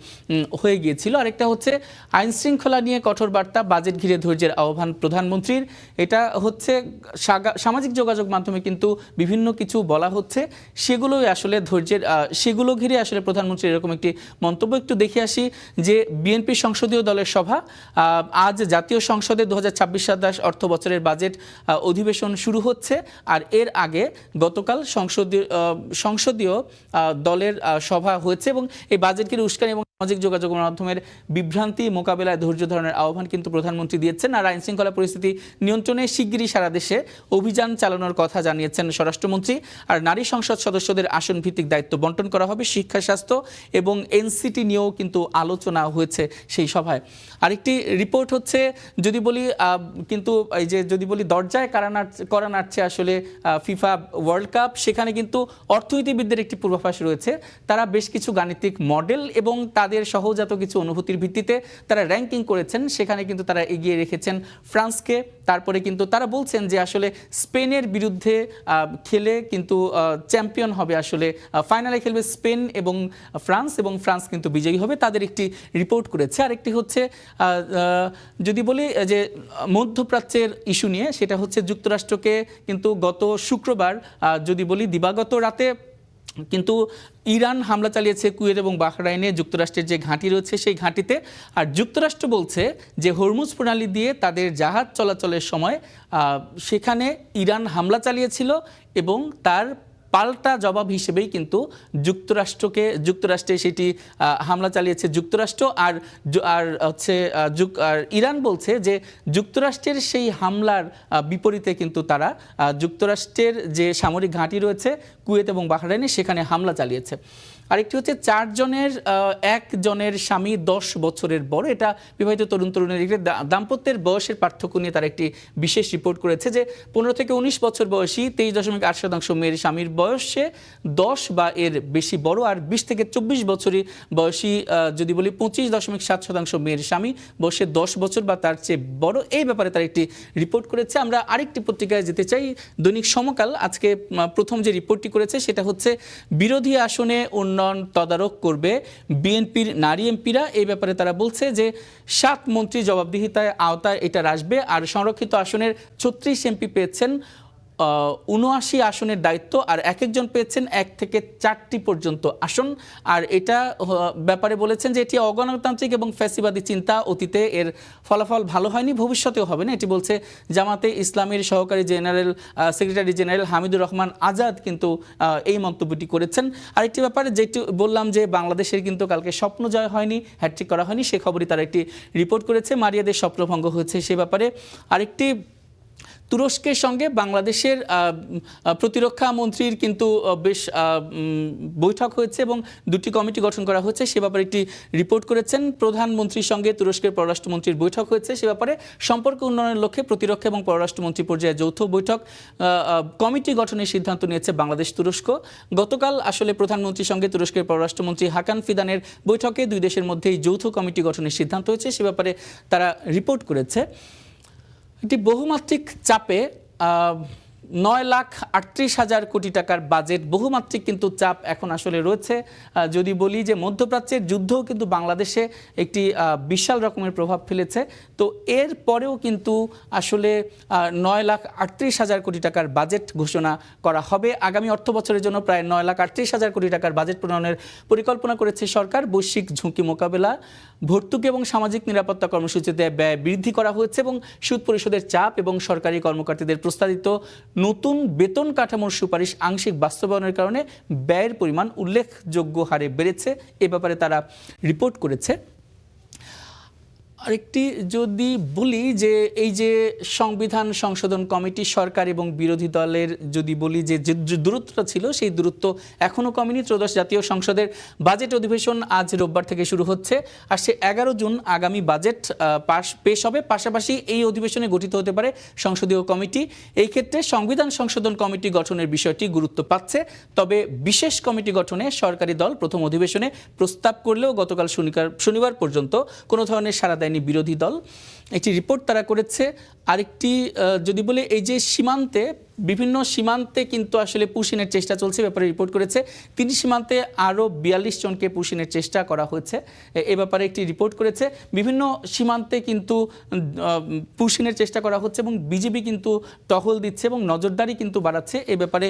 হয়ে গিয়েছিল। আরেকটা হচ্ছে আইন শৃঙ্খলা নিয়ে কঠোর বার্তা, বাজেট ঘিরে ধৈর্যের আহ্বান প্রধানমন্ত্রীর। এটা হচ্ছে সামাজিক যোগাযোগ মাধ্যমে কিন্তু বিভিন্ন কিছু বলা হচ্ছে, সেগুলোই আসলে ধৈর্যের, সেগুলো ঘিরে আসলে প্রধানমন্ত্রীর এরকম একটি মন্তব্য। একটু দেখে আসি যে বিএনপি সংসদীয় দলের সভা, আজ জাতীয় সংসদে 2026-27 অর্থ বছরের বাজেট অধিবেশন শুরু হচ্ছে। আর এর আগে গতকাল সংসদীয় দলের সভা হয়েছে এবং এই বাজেট ঘিরে উস্কানি এবং সামাজিক যোগাযোগ মাধ্যমের বিভ্রান্তি মোকাবেলায় ধৈর্য ধরনের আহ্বান কিন্তু প্রধানমন্ত্রী দিয়েছেন। আর আইন শৃঙ্খলা পরিস্থিতি নিয়ন্ত্রণে শিগগিরই সারা দেশে অভিযান চালানোর কথা জানিয়েছেন স্বরাষ্ট্রমন্ত্রী। আর নারী সংসদ সদস্যদের আসন ভিত্তিক দায়িত্ব বন্টন করা হবে। শিক্ষা, স্বাস্থ্য এবং এনসিটি নিয়েও কিন্তু আলোচনা হয়েছে সেই সভায়। আরেকটি রিপোর্ট হচ্ছে, যদি বলি কিন্তু এই যে যদি বলি দরজায় করা নাড়ছে আসলে ফিফা ওয়ার্ল্ড কাপ, সেখানে কিন্তু অর্থনীতিবিদদের একটি পূর্বাভাস রয়েছে। তারা বেশ কিছু গাণিতিক মডেল এবং তাদের সহজাত কিছু অনুভূতির ভিত্তিতে তারা র্যাঙ্কিং করেছেন, সেখানে কিন্তু তারা এগিয়ে রেখেছেন ফ্রান্সকে। তারপরে কিন্তু তারা বলছেন যে আসলে স্পেনের বিরুদ্ধে খেলে কিন্তু চ্যাম্পিয়ন হবে, আসলে ফাইনালে খেলবে স্পেন এবং ফ্রান্স কিন্তু বিজয়ী হবে, তাদের একটি রিপোর্ট করেছে। আরেকটি হচ্ছে যদি বলি যে মধ্যপ্রাচ্যের ইস্যু নিয়ে, সেটা হচ্ছে যুক্তরাষ্ট্রকে কিন্তু গত শুক্রবার যদি বলি দিবাগত রাতে কিন্তু ইরান হামলা চালিয়েছে কুয়েত এবং বাহরাইনে যুক্তরাষ্ট্রের যে ঘাঁটি রয়েছে সেই ঘাঁটিতে। আর যুক্তরাষ্ট্র বলছে যে হরমুজ প্রণালী দিয়ে তাদের জাহাজ চলাচলের সময় সেখানে ইরান হামলা চালিয়েছিল এবং তার পাল্টা জবাব হিসেবেই কিন্তু যুক্তরাষ্ট্রে সেটি হামলা চালিয়েছে যুক্তরাষ্ট্র। আর ইরান বলছে যে যুক্তরাষ্ট্রের সেই হামলার বিপরীতে কিন্তু তারা যুক্তরাষ্ট্রের যে সামরিক ঘাঁটি রয়েছে কুয়েত এবং বাহরাইনে সেখানে হামলা চালিয়েছে। আরেকটি হচ্ছে একজনের স্বামী 10 বছরের বড়, এটা বিবাহিত তরুণ তরুণীর দাম্পত্যের বয়সের পার্থক্য নিয়ে তারা একটি বিশেষ রিপোর্ট করেছে যে 15 থেকে 19 বছর বয়সী 23.8% মেয়ের স্বামীর বয়সে 10 বা এর বেশি বড়, আর 20 থেকে 24 বছরই বয়সী যদি বলি 25.7% মেয়ের স্বামী বয়সে 10 বছর বা তার চেয়ে বড়। এই ব্যাপারে তারা একটি রিপোর্ট করেছে। আমরা আরেকটি পত্রিকায় যেতে চাই, দৈনিক সমকাল আজকে প্রথম যে রিপোর্টটি করেছে সেটা হচ্ছে বিরোধী আসনে উন্নয়ন তদারক করবে বিএনপির নারী এমপিরা। এই ব্যাপারে তারা বলছে যে 7 মন্ত্রী জবাবদিহিতায় আওতায় এটা আসবে। আর সংরক্ষিত আসনের 36 এমপি পেয়েছেন 79 আসনের দায়িত্ব, আর একজন পেয়েছেন 1 থেকে 4টি পর্যন্ত আসন। আর এটা ব্যাপারে বলেছেন যে এটি অগণতান্ত্রিক এবং ফ্যাসিবাদী চিন্তা, অতীতে এর ফলাফল ভালো হয়নি, ভবিষ্যতেও হবে না, এটি বলছে জামাতে ইসলামীর সহকারী সেক্রেটারি জেনারেল হামিদুর রহমান আজাদ কিন্তু এই মন্তব্যটি করেছেন। আরেকটি ব্যাপারে যেটি বললাম যে বাংলাদেশের কিন্তু কালকে স্বপ্ন জয় হয়নি, হ্যাট্রিক করা হয়নি, সে খবরই তারা একটি রিপোর্ট করেছে। মারিয়াদের স্বপ্নভঙ্গ হয়েছে সে ব্যাপারে। আরেকটি তুরস্কের সঙ্গে বাংলাদেশের প্রতিরক্ষা মন্ত্রীর কিন্তু বেশ বৈঠক হয়েছে এবং 2টি কমিটি গঠন করা হয়েছে, সে ব্যাপারে একটি রিপোর্ট করেছেন। প্রধানমন্ত্রীর সঙ্গে তুরস্কের পররাষ্ট্রমন্ত্রীর বৈঠক হয়েছে, সে ব্যাপারে সম্পর্ক উন্নয়নের লক্ষ্যে প্রতিরক্ষা এবং পররাষ্ট্রমন্ত্রী পর্যায়ে যৌথ বৈঠক কমিটি গঠনের সিদ্ধান্ত নিয়েছে বাংলাদেশ তুরস্ক। গতকাল আসলে প্রধানমন্ত্রীর সঙ্গে তুরস্কের পররাষ্ট্রমন্ত্রী হাকান ফিদানের বৈঠকে দুই দেশের মধ্যেই যৌথ কমিটি গঠনের সিদ্ধান্ত হয়েছে, সে ব্যাপারে তারা রিপোর্ট করেছে। একটি বহুমাত্রিক চাপে 9,38,000 কোটি টাকার বাজেট, বহুমাত্রিক কিন্তু চাপ এখন আসলে রয়েছে। যদি বলি যে মধ্যপ্রাচ্যের যুদ্ধও কিন্তু বাংলাদেশে একটি বিশাল রকমের প্রভাব ফেলেছে, তো এর পরেও কিন্তু আসলে 9,38,000 কোটি টাকার বাজেট ঘোষণা করা হবে। আগামী অর্থ বছরের জন্য প্রায় 9,38,000 কোটি টাকার বাজেট প্রণয়নের পরিকল্পনা করেছে সরকার। বৈশ্বিক ঝুঁকি মোকাবেলা, ভর্তুকি এবং সামাজিক নিরাপত্তা কর্মসূচিতে ব্যয় বৃদ্ধি করা হয়েছে এবং সুদ পরিশোধের চাপ এবং সরকারি কর্মকর্তাদের প্রস্তাবিত নতুন বেতন কাঠামোর সুপারিশ আংশিক বাস্তবায়নের কারণে ব্যয়ের পরিমাণ উল্লেখযোগ্য হারে বেড়েছে, এ ব্যাপারে তারা রিপোর্ট করেছে। আরেকটি যদি বলি যে এই যে সংবিধান সংশোধন কমিটি, সরকার এবং বিরোধী দলের যদি বলি যে দূরত্বটা ছিল সেই দূরত্ব এখনও কমেনি। ত্রয়োদশ জাতীয় সংসদের বাজেট অধিবেশন আজ রোববার থেকে শুরু হচ্ছে, আর সে 11 জুন আগামী বাজেট পেশ হবে। পাশাপাশি এই অধিবেশনে গঠিত হতে পারে সংসদীয় কমিটি। এই ক্ষেত্রে সংবিধান সংশোধন কমিটি গঠনের বিষয়টি গুরুত্ব পাচ্ছে, তবে বিশেষ কমিটি গঠনে সরকারি দল প্রথম অধিবেশনে প্রস্তাব করলেও গতকাল শনিবার পর্যন্ত কোনো ধরনের সাড়া দেয়নি বিরোধী দল। একটি রিপোর্ট তারা করেছে। আরেকটি যদি বলে এই যে সীমান্তে বিভিন্ন সীমান্তে কিন্তু আসলে পুশিনের চেষ্টা চলছে, ব্যাপারে রিপোর্ট করেছে। 3 সীমান্তে আরও 42 জনকে পুশিনের চেষ্টা করা হয়েছে, এ ব্যাপারে একটি রিপোর্ট করেছে। বিভিন্ন সীমান্তে কিন্তু পুশিনের চেষ্টা করা হচ্ছে এবং বিজিবি কিন্তু টহল দিচ্ছে এবং নজরদারি কিন্তু বাড়াচ্ছে। এ ব্যাপারে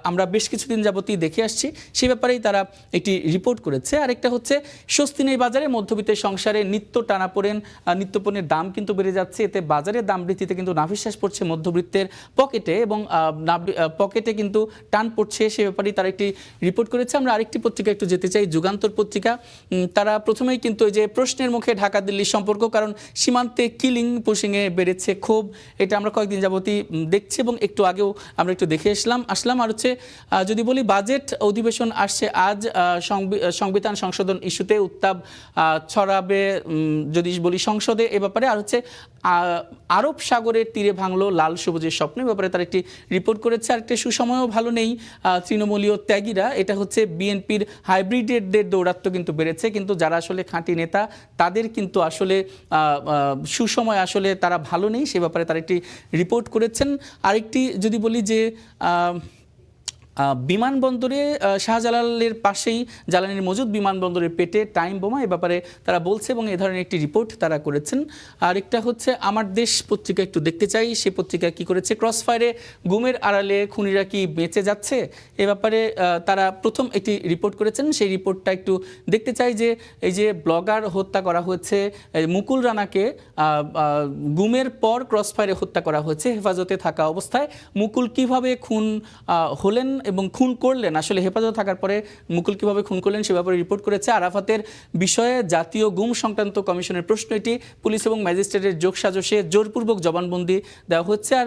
আমরা বেশ কিছুদিন যাবতই দেখে আসছি, সে ব্যাপারেই তারা একটি রিপোর্ট করেছে। আরেকটা হচ্ছে স্বস্তি নেই বাজারে, মধ্যবিত্তের সংসারে নিত্য টানাপোড়েন, নিত্যপণ্যের দাম কিন্তু বেড়ে যাচ্ছে। এতে বাজারের দাম বৃদ্ধিতে কিন্তু নাভিশ্বাস পড়ছে মধ্যবিত্তের পকেটে এবং পকেটে কিন্তু টান পড়ছে, সে ব্যাপারেই তারা একটি রিপোর্ট করেছে। আমরা আরেকটি পত্রিকা একটু যেতে চাই, যুগান্তর পত্রিকা। তারা প্রথমেই কিন্তু এই যে প্রশ্নের মুখে ঢাকা দিল্লির সম্পর্ক, কারণ সীমান্তে কিলিং পুশিংয়ে বেড়েছে ক্ষোভ, এটা আমরা কয়েকদিন যাবতই দেখছি এবং একটু আগেও আমরা একটু দেখে আসলাম। আর হচ্ছে যদি বলি বাজেট অধিবেশন আসছে আজ, সংবিধান সংশোধন ইস্যুতে উত্তাপ ছড়াবে যদি বলি সংসদে, এ ব্যাপারে। আর হচ্ছে আরব সাগরের তীরে ভাঙলো লাল সবুজের স্বপ্ন, ব্যাপারে তার একটি রিপোর্ট করেছে। আর একটা সুসময়ও ভালো নেই তৃণমূলীয় ত্যাগীরা, এটা হচ্ছে বিএনপির হাইব্রিডদের দৌরাত্ম্য কিন্তু বেড়েছে, কিন্তু যারা আসলে খাঁটি নেতা তাদের কিন্তু আসলে সুসময় আসলে তারা ভালো নেই, সে ব্যাপারে তার একটি রিপোর্ট করেছেন। আরেকটি যদি বলি যে বিমানবন্দরে শাহজালালের পাশেই জ্বালানির মজুদ, বিমানবন্দরের পেটে টাইম বোমা, এ ব্যাপারে তারা বলছে এবং এ ধরনের একটি রিপোর্ট তারা করেছেন। আর একটা হচ্ছে আমার দেশ পত্রিকা একটু দেখতে চাই, সে পত্রিকা কি করেছে, ক্রসফায়ারে গুমের আড়ালে খুনিরা কি বেঁচে যাচ্ছে, এ ব্যাপারে তারা প্রথম একটি রিপোর্ট করেছেন। সেই রিপোর্টটা একটু দেখতে চাই যে এই যে ব্লগার হত্যা করা হয়েছে, মুকুল রানাকে গুমের পর ক্রসফায়ারে হত্যা করা হয়েছে হেফাজতে থাকা অবস্থায়। মুকুল কিভাবে খুন হলেন এবং খুন করলেন, আসলে হেফাজতে থাকার পরে মুকুল কিভাবে খুন করলেন সে ব্যাপারে রিপোর্ট করেছে। আরাফাতের বিষয়ে জাতীয় গুম সংক্রান্ত কমিশনের প্রশ্ন এটি, পুলিশ এবং ম্যাজিস্ট্রেটের যোগসাজশে জোরপূর্বক জবানবন্দি দেওয়া হচ্ছে। আর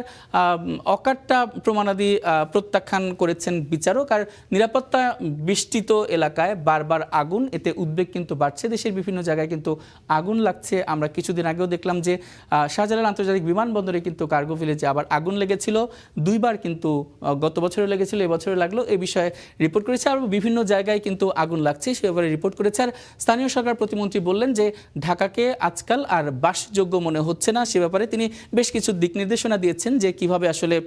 অকাট্টা প্রমাণাদি প্রত্যাখ্যান করেছেন বিচারক। আর নিরাপত্তা বেষ্টিত এলাকায় বারবার আগুন, এতে উদ্বেগ কিন্তু বাড়ছে, দেশের বিভিন্ন জায়গায় কিন্তু আগুন লাগছে। আমরা কিছুদিন আগেও দেখলাম যে শাহজালাল আন্তর্জাতিক বিমানবন্দরে কিন্তু কার্গো ভিলেজে আবার আগুন লেগেছিল, 2 বার কিন্তু গত বছরও লেগেছিল, এবছর লাগলো, এ বিষয়ে রিপোর্ট করেছে। আর বিভিন্ন জায়গায় কিন্তু আগুন লাগছে, সে ব্যাপারে রিপোর্ট করেছে। আর স্থানীয় সরকার প্রতিমন্ত্রী বললেন যে ঢাকাকে আজকাল আর বাসযোগ্য মনে হচ্ছে না, সে ব্যাপারে তিনি বেশ কিছু দিক নির্দেশনা দিয়েছেন যে কিভাবে আসলে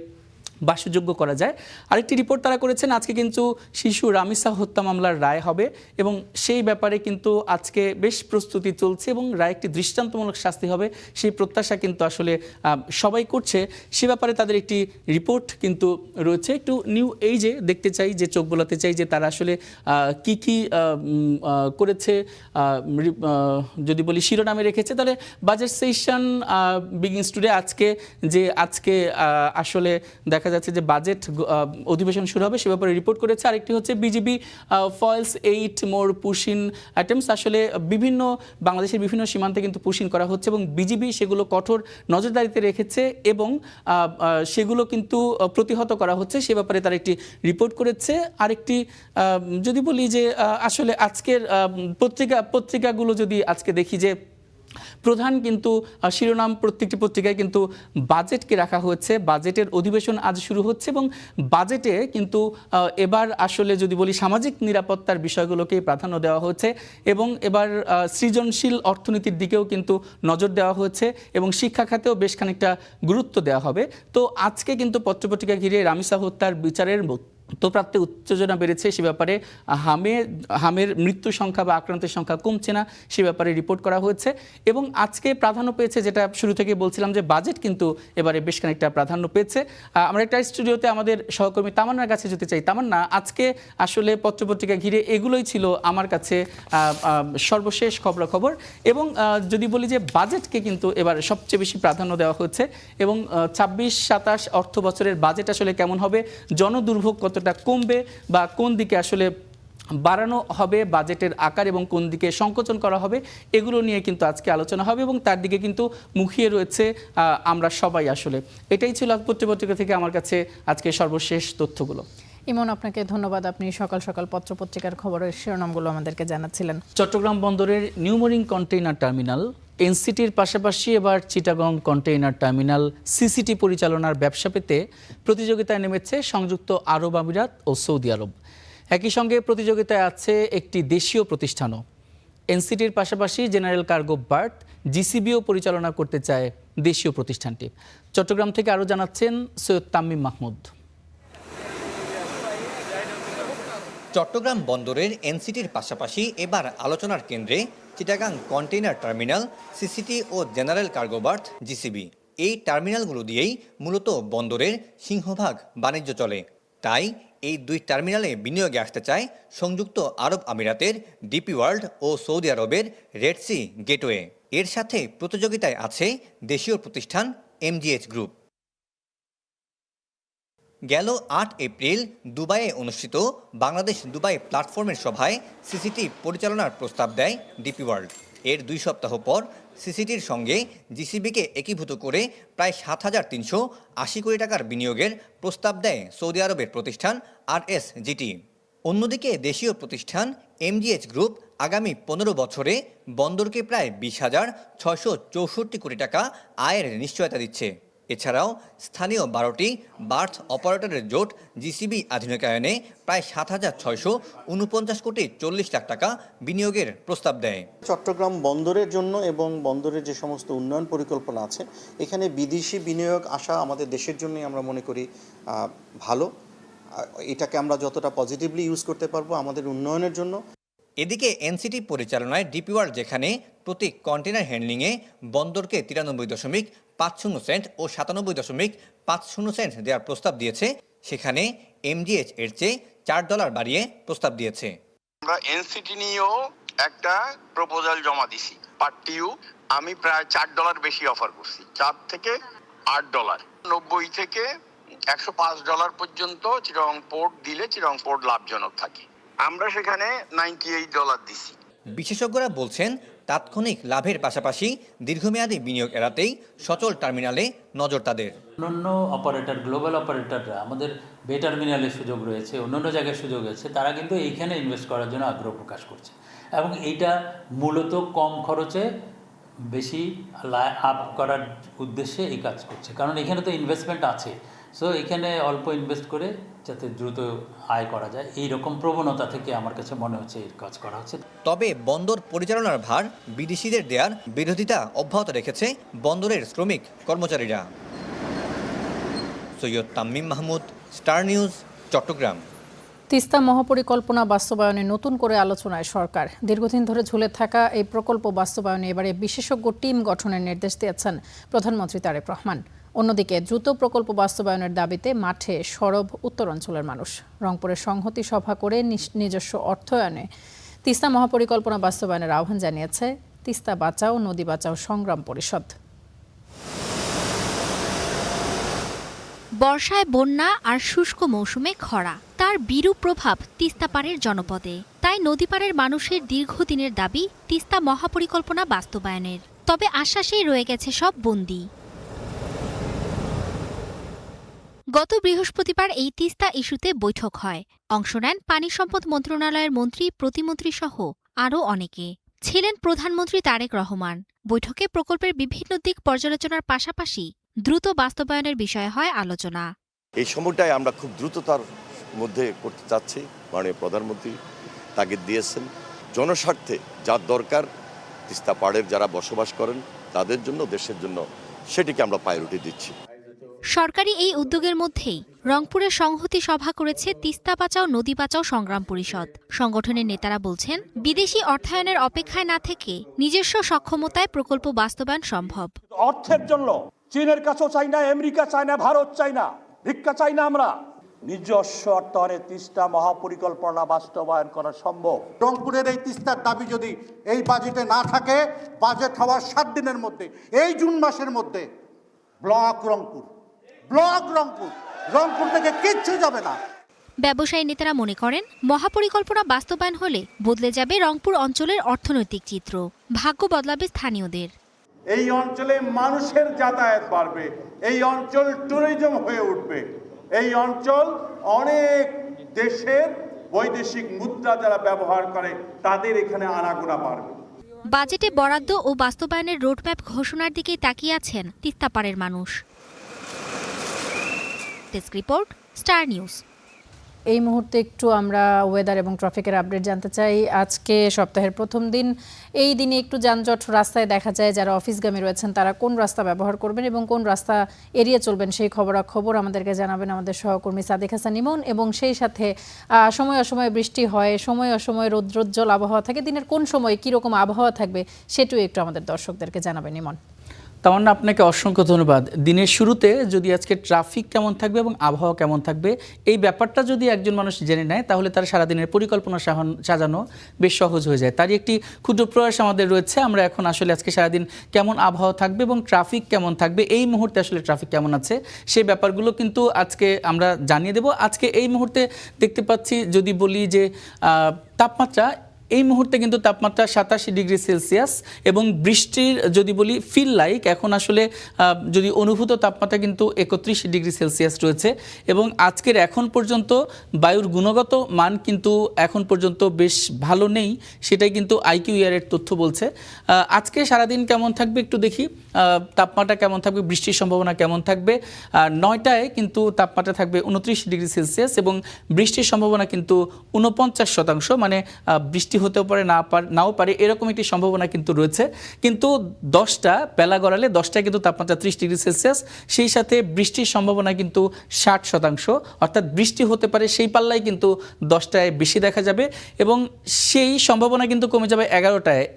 বাসযোগ্য করা যায়। আরেকটি রিপোর্ট তারা করেছেন, আজকে কিন্তু শিশু রামিসা হত্যা মামলার রায় হবে এবং সেই ব্যাপারে কিন্তু আজকে বেশ প্রস্তুতি চলছে এবং রায় একটি দৃষ্টান্তমূলক শাস্তি হবে, সেই প্রত্যাশা কিন্তু আসলে সবাই করছে। সে ব্যাপারে তাদের একটি রিপোর্ট কিন্তু রয়েছে। একটু নিউ এইজে দেখতে চাই, যে চোখ বোলাতে চাই যে তারা আসলে কি কি করেছে। যদি বলি শিরোনামে রেখেছে, তাহলে বাজেট সেশন বিগিনস টুডে, আজকে আসলে দেখা যাচ্ছে যে বাজেট অধিবেশন শুরু হবে, সে ব্যাপারে রিপোর্ট করেছে। আরেকটি হচ্ছে বিজিবি ফয়েলস 8 মোর পুশিন অ্যাটেম্পটস, আসলে বাংলাদেশের বিভিন্ন সীমান্তে কিন্তু পুশিন করা হচ্ছে এবং বিজিবি সেগুলো কঠোর নজরদারিতে রেখেছে এবং সেগুলো কিন্তু প্রতিহত করা হচ্ছে, সে ব্যাপারে তার একটি রিপোর্ট করেছে। আরেকটি যদি বলি যে আসলে আজকের পত্রিকাগুলো যদি আজকে দেখি যে প্রধান কিন্তু শিরোনাম প্রত্যেকটি পত্রিকায় কিন্তু বাজেটকে রাখা হয়েছে, বাজেটের অধিবেশন আজ শুরু হচ্ছে এবং বাজেটে কিন্তু এবার আসলে যদি বলি সামাজিক নিরাপত্তার বিষয়গুলোকে প্রাধান্য দেওয়া হয়েছে এবং এবার সৃজনশীল অর্থনীতির দিকেও কিন্তু নজর দেওয়া হয়েছে এবং শিক্ষা খাতেও বেশ খানিকটা গুরুত্ব দেওয়া হবে। তো আজকে কিন্তু পত্রপত্রিকা ঘিরে রামিসা হত্যার বিচারের মধ্যপ্রাপ্তে উত্তেজনা বেড়েছে, সে ব্যাপারে হামের মৃত্যু সংখ্যা বা আক্রান্তের সংখ্যা কমছে না, সে ব্যাপারে রিপোর্ট করা হয়েছে। এবং আজকে প্রাধান্য পেয়েছে, যেটা শুরু থেকে বলছিলাম যে বাজেট কিন্তু এবারে বেশ খানিকটা প্রাধান্য পেয়েছে। আমরা একটা স্টুডিওতে আমাদের সহকর্মী তামান্নার কাছে যেতে চাই। তামান্না, আজকে আসলে পত্রপত্রিকা ঘিরে এগুলোই ছিল আমার কাছে সর্বশেষ খবরাখবর এবং যদি বলি যে বাজেটকে কিন্তু এবার সবচেয়ে বেশি প্রাধান্য দেওয়া হচ্ছে এবং 26-27 অর্থ বছরের বাজেট আসলে কেমন হবে, জনদুর্ভোগ কতটা কমবে বা কোন দিকে আসলে বাড়ানো হবে বাজেটের আকার এবং কোন দিকে সংকোচন করা হবে, এগুলো নিয়ে কিন্তু আজকে আলোচনা হবে এবং তার দিকে কিন্তু মুখিয়ে রয়েছে আমরা সবাই। আসলে এটাই ছিল পত্রপত্রিকা থেকে আমার কাছে আজকে সর্বশেষ তথ্যগুলো। ইমন, আপনাকে ধন্যবাদ, আপনি সকাল সকাল পত্রপত্রিকার খবরের শিরোনামগুলো আমাদেরকে জানাচ্ছিলেন। চট্টগ্রাম বন্দরের নিউমোরিং কন্টেইনার টার্মিনাল, এনসিটির পাশাপাশি এবার চিটাগং কন্টেইনার টার্মিনাল সিসিটি পরিচালনার ব্যবসা পেতে প্রতিযোগিতায় নেমেছে সংযুক্ত আরব আমিরাত ও সৌদি আরব। একই সঙ্গে প্রতিযোগিতায় আছে একটি দেশীয় প্রতিষ্ঠানও। এনসিটির পাশাপাশি জেনারেল কার্গো বার্থ, জিসিবিও পরিচালনা করতে চায় দেশীয় প্রতিষ্ঠানটি। চট্টগ্রাম থেকে আরও জানাচ্ছেন সৈয়দ তামিম মাহমুদ। চট্টগ্রাম বন্দরের এনসিটির পাশাপাশি এবার আলোচনার কেন্দ্রে চিটাগাং কন্টেইনার টার্মিনাল, সিসিটি ও জেনারেল কার্গো বার্থ জিসিবি। এই টার্মিনালগুলো দিয়েই মূলত বন্দরের সিংহভাগ বাণিজ্য চলে। তাই এই দুই টার্মিনালে বিনিয়োগে আসতে চায় সংযুক্ত আরব আমিরাতের ডিপি ওয়ার্ল্ড ও সৌদি আরবের রেড সি গেটওয়ে। এর সাথে প্রতিযোগিতায় আছে দেশীয় প্রতিষ্ঠান এমজিএইচ গ্রুপ। গেল ৮ এপ্রিল দুবাইয়ে অনুষ্ঠিত বাংলাদেশ দুবাই প্ল্যাটফর্মের সভায় সিসিটি পরিচালনার প্রস্তাব দেয় ডিপি ওয়ার্ল্ড। এর ২ সপ্তাহ পর সিসিটির সঙ্গে জিসিবিকে একীভূত করে প্রায় ৭,৩৮০ কোটি টাকার বিনিয়োগের প্রস্তাব দেয় সৌদি আরবের প্রতিষ্ঠান RSGT। অন্যদিকে দেশীয় প্রতিষ্ঠান এমজিএইচ গ্রুপ আগামী ১৫ বছরে বন্দরকে প্রায় ২০,৬৬৪ কোটি টাকা আয়ের নিশ্চয়তা দিচ্ছে। এছাড়াও স্থানীয় ১২টি বার্থ অপারেটরের জোট জিসিবি আধুনিকায়নে প্রায় ৭,৬৪৯ কোটি ৪০ লাখ টাকা বিনিয়োগের প্রস্তাব দেয়। চট্টগ্রাম বন্দরের জন্য এবং বন্দরের যে সমস্ত উন্নয়ন পরিকল্পনা আছে, এখানে বিদেশি বিনিয়োগ আসা আমাদের দেশের জন্যই আমরা মনে করি ভালো। এটাকে আমরা যতটা পজিটিভলি ইউজ করতে পারবো আমাদের উন্নয়নের জন্য। এদিকে এনসিটি পরিচালনায় ডিপি ওয়ার্ল্ড যেখানে প্রতি কন্টেনার হ্যান্ডলিংয়ে বন্দরকে ৯৩.৫০ সেন্ট ও ৯৭.৫০ সেন্ট দেওয়ার প্রস্তাব দিয়েছে, সেখানে এমজিএইচ এর চেয়ে $৪ বাড়িয়ে প্রস্তাব দিয়েছে। আমরা এনসিটি নিয়েও একটা প্রপোজাল জমা দিছি। পার টিউ আমি প্রায় $৪ বেশি অফার করছি, $৪ থেকে $৮, ৯০ থেকে $১০৫ পর্যন্ত চিটাগং পোর্ট দিলে চিটাগং পোর্ট লাভজনক থাকে। আমরা সেখানে $98 দিছি। বিশেষজ্ঞরা বলছেন তাৎক্ষণিক লাভের পাশাপাশি দীর্ঘমেয়াদী বিনিয়োগ এড়াতেই সচল টার্মিনালে নজর তাদের। অন্যান্য অপারেটর, গ্লোবাল অপারেটররা, আমাদের বে টার্মিনালে সুযোগ রয়েছে, অন্যান্য জায়গায় সুযোগ আছে, তারা কিন্তু এইখানে ইনভেস্ট করার জন্য আগ্রহ প্রকাশ করছে এবং এইটা মূলত কম খরচে বেশি আপ করার উদ্দেশ্যে এই কাজ করছে, কারণ এখানে তো ইনভেস্টমেন্ট আছে। সো এখানে অল্প ইনভেস্ট করে যাতে দ্রুত আয় করা যায়, এই রকম প্রবণতা থেকে আমার কাছে মনে হচ্ছে এই কাজ করা হচ্ছে। তবে বন্দর পরিচালনার ভার বিদেশিদের দেওয়ার বিরোধিতা অব্যাহত রেখেছে বন্দরের শ্রমিক কর্মচারীরা। Syed Tamim Mahmud, star news, Chattogram. তিস্তা মহাপরিকল্পনা বাস্তবায়নে নতুন করে আলোচনায় সরকার। দীর্ঘদিন ধরে ঝুলে থাকা এই প্রকল্প বাস্তবায়নে এবারে বিশেষজ্ঞ টিম গঠনের নির্দেশ দিয়েছেন প্রধানমন্ত্রী তারেক রহমান। অন্যদিকে দ্রুত প্রকল্প বাস্তবায়নের দাবিতে মাঠে সরব উত্তরাঞ্চলের মানুষ। রংপুরে সংহতি সভা করে নিজস্ব অর্থায়নে তিস্তা মহাপরিকল্পনা বাস্তবায়নের আহ্বান জানিয়েছে তিস্তা বাঁচাও নদী বাঁচাও সংগ্রাম পরিষদ। বর্ষায় বন্যা আর শুষ্ক মৌসুমে খরা, তার বিরূপ প্রভাব তিস্তাপাড়ের জনপদে। তাই নদীপাড়ের মানুষের দীর্ঘদিনের দাবি তিস্তা মহাপরিকল্পনা বাস্তবায়নের। তবে আশ্বাসেই রয়ে গেছে সব বন্দী। গত বৃহস্পতিবার এই তিস্তা ইস্যুতে বৈঠক হয়। অংশ নেন পানি সম্পদ মন্ত্রণালয়ের মন্ত্রী, প্রতিমন্ত্রী সহ আরও অনেকে। ছিলেন প্রধানমন্ত্রী তারেক রহমান। বৈঠকে প্রকল্পের বিভিন্ন দিক পর্যালোচনার পাশাপাশি দ্রুত বাস্তবায়নের বিষয়ে হয় আলোচনা। এই সময়টায় আমরা খুব দ্রুততার মধ্যে করতে চাচ্ছি। মাননীয় প্রধানমন্ত্রী তাগিদ দিয়েছেন, জনস্বার্থে যার দরকার তিস্তা পাড়ের যারা বসবাস করেন তাদের জন্য, দেশের জন্য, সেটিকে আমরা প্রায়োরিটি দিচ্ছি। সরকারি এই উদ্যোগের মধ্যেই রংপুরে সংহতি সভা করেছে তিস্তা বাঁচাও নদী বাঁচাও সংগ্রাম পরিষদ। সংগঠনের নেতারা বলছেন, বিদেশি অর্থায়নের অপেক্ষায় না থেকে নিজস্ব সক্ষমতায় প্রকল্প বাস্তবায়ন সম্ভব। অর্থের জন্য চীনের কাছেও চাই না, আমেরিকা চাই না, ভারত চাই না, ভিক্ষা চাই না। আমরা নিজস্ব অর্থায়নে তিস্তা মহাপরিকল্পনা বাস্তবায়ন করা সম্ভব। রংপুরের এই তিস্তার দাবি যদি এই বাজেটে না থাকে, বাজেট হওয়ার 7 দিনের মধ্যে, এই জুন মাসের মধ্যে রংপুর থেকে কিচ্ছু যাবে না। ব্যবসায়ী নেতারা মনে করেন, মহাপরিকল্পনা বাস্তবায়ন হলে বদলে যাবে রংপুর অঞ্চলের অর্থনৈতিক চিত্র, ভাগ্য বদলাবে স্থানীয়দের। এই অঞ্চলে মানুষের যাতায়াত বাড়বে, এই অঞ্চল ট্যুরিজম হয়ে উঠবে, এই অঞ্চল অনেক দেশের বৈদেশিক মুদ্রা যারা ব্যবহার করে তাদের এখানে আনাগোনা বাড়বে। বাজেটে বরাদ্দ ও বাস্তবায়নের রোডম্যাপ ঘোষণার দিকেই তাকিয়ে আছেন তিস্তাপাড়ের মানুষ। Desk report, star news. এই মুহূর্তে একটু আমরা ওয়েদার এবং ট্রাফিকের আপডেট জানতে চাই। আজকে সপ্তাহের প্রথম দিন, এই দিনে একটু যানজট রাস্তায় দেখা যায়। যারা অফিসগামী রয়েছেন তারা কোন রাস্তা ব্যবহার করবেন এবং কোন রাস্তা এড়িয়ে চলবেন সেই খবরাখবর আমাদেরকে জানাবেন আমাদের সহকর্মী সাদিক হাসান ইমন। এবং সেই সাথে সময় অসময়ে বৃষ্টি হয়, সময় অসময়ে রৌদ্রোজ্জ্বল আবহাওয়া থাকে, দিনের কোন সময় কীরকম আবহাওয়া থাকবে সেটিও একটু আমাদের দর্শকদেরকে জানাবেন ইমন। তামান্না, আপনাকে অসংখ্য ধন্যবাদ। দিনের শুরুতে যদি আজকে ট্রাফিক কেমন থাকবে এবং আবহাওয়া কেমন থাকবে এই ব্যাপারটা যদি একজন মানুষ জেনে নেয় তাহলে তার সারাদিনের পরিকল্পনা সাজানো বেশ সহজ হয়ে যায়। তারই একটি ক্ষুদ্র প্রয়াস আমাদের রয়েছে। আমরা এখন আসলে আজকে সারাদিন কেমন আবহাওয়া থাকবে এবং ট্রাফিক কেমন থাকবে, এই মুহূর্তে আসলে ট্রাফিক কেমন আছে সেই ব্যাপারগুলো কিন্তু আজকে আমরা জানিয়ে দেব। আজকে এই মুহূর্তে দেখতে পাচ্ছি, যদি বলি যে তাপমাত্রা এই মুহূর্তে কিন্তু তাপমাত্রা 87 ডিগ্রি সেলসিয়াস এবং বৃষ্টির যদি বলি ফিল লাইক এখন আসলে যদি অনুভূত তাপমাত্রা কিন্তু 31 ডিগ্রি সেলসিয়াস রয়েছে। এবং আজকের এখন পর্যন্ত বায়ুর গুণগত মান কিন্তু এখন পর্যন্ত বেশ ভালো নেই, সেটাই কিন্তু আইকিউইআরের তথ্য বলছে। আজকে সারাদিন কেমন থাকবে একটু দেখি, তাপমাত্রা কেমন থাকবে, বৃষ্টির সম্ভাবনা কেমন থাকবে। 9টায় কিন্তু তাপমাত্রা থাকবে 29 ডিগ্রি সেলসিয়াস এবং বৃষ্টির সম্ভাবনা কিন্তু 49%, মানে বৃষ্টি হতেও পারে নাও পারে এরকম একটি সম্ভাবনা কিন্তু রয়েছে। কিন্তু 10টা বেলা গড়ালে 10টায় কিন্তু তাপমাত্রা 30 ডিগ্রি সেলসিয়াস, সেই সাথে বৃষ্টির সম্ভাবনা কিন্তু 60%, অর্থাৎ বৃষ্টি হতে পারে সেই পাল্লায় কিন্তু 10টায় বেশি দেখা যাবে এবং সেই সম্ভাবনা কিন্তু কমে যাবে 11টায়।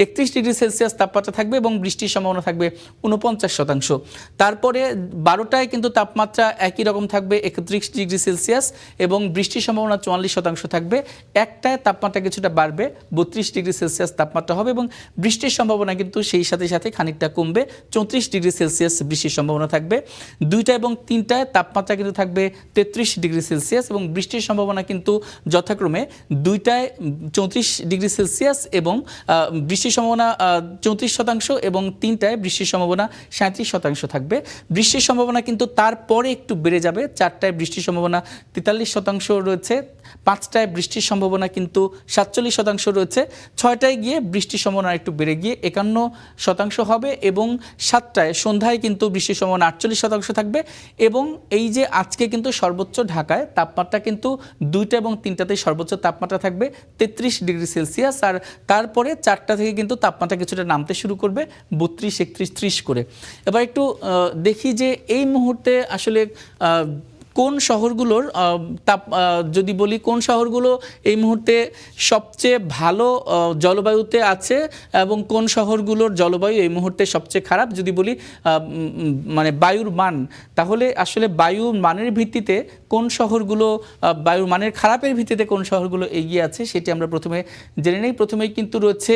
31 ডিগ্রি সেলসিয়াস তাপমাত্রা থাকবে এবং বৃষ্টির সম্ভাবনা থাকবে 49%। তারপরে 12টায় কিন্তু তাপমাত্রা একই রকম থাকবে 31 ডিগ্রি সেলসিয়াস এবং বৃষ্টির সম্ভাবনা 44% থাকবে। 1টায় তাপমাত্রা কিছুটা বাড়বে, 32 ডিগ্রি সেলসিয়াস তাপমাত্রা হবে এবং বৃষ্টির সম্ভাবনা কিন্তু সেই সাথে সাথে খানিকটা কমবে, 34 ডিগ্রি সেলসিয়াস বৃষ্টির সম্ভাবনা থাকবে। 2টা এবং 3টায় তাপমাত্রা কিন্তু থাকবে 33 ডিগ্রি সেলসিয়াস এবং বৃষ্টির সম্ভাবনা কিন্তু যথাক্রমে 2টায় 34 ডিগ্রি সেলসিয়াস এবং বৃষ্টির সম্ভাবনা 34% এবং 3টায় বৃষ্টির সম্ভাবনা 37% থাকবে। বৃষ্টির সম্ভাবনা কিন্তু তারপরে একটু বেড়ে যাবে, 4টায় বৃষ্টির সম্ভাবনা 43% রয়েছে, 5টায় বৃষ্টির সম্ভাবনা কিন্তু 47% রয়েছে, 6টায় গিয়ে বৃষ্টির সম্ভাবনা একটু বেড়ে গিয়ে 51% হবে এবং 7টায় সন্ধ্যায় কিন্তু বৃষ্টির সম্ভাবনা 48% থাকবে। এবং এই যে আজকে কিন্তু সর্বোচ্চ ঢাকায় তাপমাত্রা কিন্তু 2টা এবং 3টাতে সর্বোচ্চ তাপমাত্রা থাকবে 33 ডিগ্রি সেলসিয়াস, আর তারপরে 4টা থেকে কিন্তু তাপমাত্রা কিছুটা নামতে শুরু করবে 32, 31, 30 করে। এবার একটু দেখি যে এই মুহূর্তে আসলে কোন শহরগুলোর যদি বলি কোন শহরগুলো এই মুহূর্তে সবচেয়ে ভালো জলবায়ুতে আছে এবং কোন শহরগুলোর জলবায়ু এই মুহূর্তে সবচেয়ে খারাপ, যদি বলি মানে বায়ুর মান, তাহলে আসলে বায়ুর মানের ভিত্তিতে কোন শহরগুলো, বায়ুর মানের খারাপের ভিত্তিতে কোন শহরগুলো এগিয়ে আছে সেটি আমরা প্রথমে জেনে নেই। প্রথমেই কিন্তু রয়েছে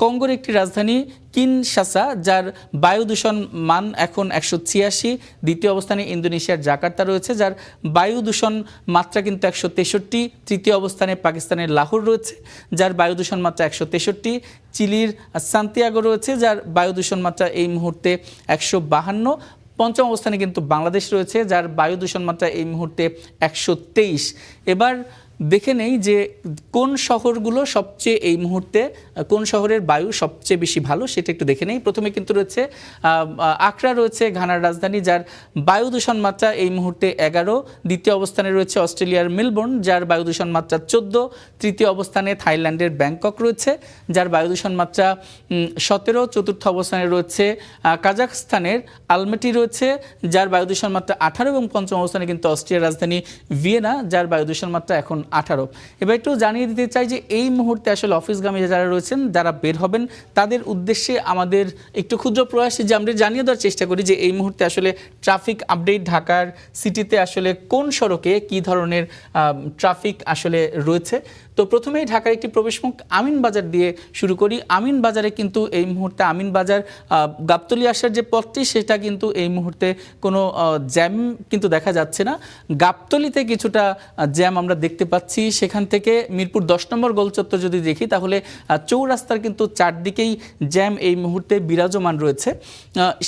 কঙ্গোর একটি রাজধানী কিনশাসা, যার বায়ু দূষণ মান এখন 186। দ্বিতীয় অবস্থানে ইন্দোনেশিয়ার জাকার্তা রয়েছে, যার বায়ু দূষণ মাত্রা কিন্তু 163। তৃতীয় অবস্থানে পাকিস্তানের লাহোর রয়েছে, যার বায়ু দূষণ মাত্রা 163। চিলির সান্তিয়াগো রয়েছে, যার বায়ু দূষণ মাত্রা এই মুহূর্তে 152। পঞ্চম অবস্থানে কিন্তু বাংলাদেশ রয়েছে, যার বায়ু দূষণ মাত্রা এই মুহূর্তে 123। এবার দেখে নেই যে কোন শহরগুলো সবচেয়ে এই মুহূর্তে কোন শহরের বায়ু সবচেয়ে বেশি ভালো সেটা একটু দেখে নেই। প্রথমে কিন্তু রয়েছে আকরা রয়েছে ঘানার রাজধানী, যার বায়ু দূষণ মাত্রা এই মুহূর্তে 11। দ্বিতীয় অবস্থানে রয়েছে অস্ট্রেলিয়ার মেলবোর্ন, যার বায়ু দূষণ মাত্রা 14। তৃতীয় অবস্থানে থাইল্যান্ডের ব্যাংকক রয়েছে, যার বায়ু দূষণ মাত্রা 17। চতুর্থ অবস্থানে রয়েছে কাজাখস্তানের আলমেটি রয়েছে, যার বায়ু দূষণ মাত্রা 18 এবং পঞ্চম অবস্থানে কিন্তু অস্ট্রিয়ার রাজধানী ভিয়েনা, যার বায়ু দূষণ মাত্রা এখন 18। এবার একটু জানিয়ে দিতে চাই যে এই মুহূর্তে আসলে অফিসগামী যারা রয়েছেন, যারা বের হবেন, তাদের উদ্দেশ্যে আমাদের একটু ক্ষুদ্র প্রয়াসে যে আমরা জানিয়ে দেওয়ার চেষ্টা করি যে এই মুহূর্তে আসলে ট্রাফিক আপডেট, ঢাকার সিটিতে আসলে কোন সড়কে কী ধরনের ট্রাফিক আসলে রয়েছে। তো প্রথমেই ঢাকার একটি প্রবেশমুখ আমিনবাজার দিয়ে শুরু করি। আমিনবাজারে কিন্তু এই মুহূর্তে আমিনবাজার গাবতলী আসার যে পথটি সেটা কিন্তু এই মুহূর্তে কোনো জ্যাম কিন্তু দেখা যাচ্ছে না। গাবতলীতে কিছুটা জ্যাম আমরা দেখতে পাচ্ছি, সেখান থেকে মিরপুর 10 নম্বর গোলচত্বর যদি দেখি তাহলে চৌরাস্তার কিন্তু চারদিকেই জ্যাম এই মুহূর্তে বিরাজমান রয়েছে।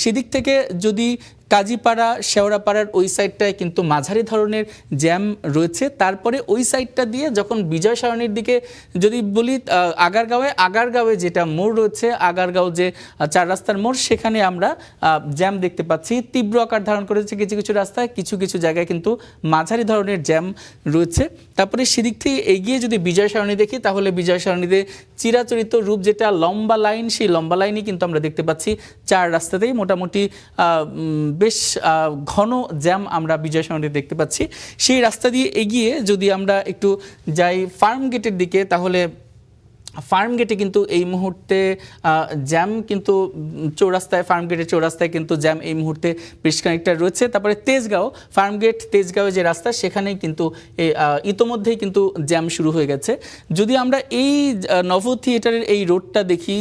সেদিক থেকে যদি কাজীপাড়া শেওড়াপাড়ার ওই সাইডটায় কিন্তু মাঝারি ধরনের জ্যাম রয়েছে। তারপরে ওই সাইডটা দিয়ে যখন বিজয় সরণির দিকে যদি বলি, আগারগাঁওয়ে যেটা মোড় রয়েছে, আগারগাঁও যে 4 রাস্তার মোড়, সেখানে আমরা জ্যাম দেখতে পাচ্ছি। তীব্র আকার ধারণ করেছে কিছু কিছু রাস্তায়, কিছু কিছু জায়গায় কিন্তু মাঝারি ধরনের জ্যাম রয়েছে। তারপরে সেদিক থেকে এগিয়ে যদি বিজয় সরণি দেখি, তাহলে বিজয় সরণিতে চিরাচরিত রূপ যেটা লম্বা লাইন, সেই লম্বা লাইনই কিন্তু আমরা দেখতে পাচ্ছি 4 রাস্তাতেই মোটামুটি বেশ ঘন জ্যাম আমরা বিজয় সরণিতে দেখতে পাচ্ছি। সেই রাস্তা দিয়ে এগিয়ে যদি আমরা একটু যাই ফার্ম গেটের দিকে, তাহলে ফার্ম গেটে কিন্তু এই মুহূর্তে জ্যাম কিন্তু ফার্মগেটের চৌরাস্তায় কিন্তু জ্যাম এই মুহূর্তে বেশ খানিকটা রয়েছে। তারপরে তেজগাঁওয়ে যে রাস্তা, সেখানেই কিন্তু ইতোমধ্যেই কিন্তু জ্যাম শুরু হয়ে গেছে। যদি আমরা এই নভ থিয়েটারের এই রোডটা দেখি,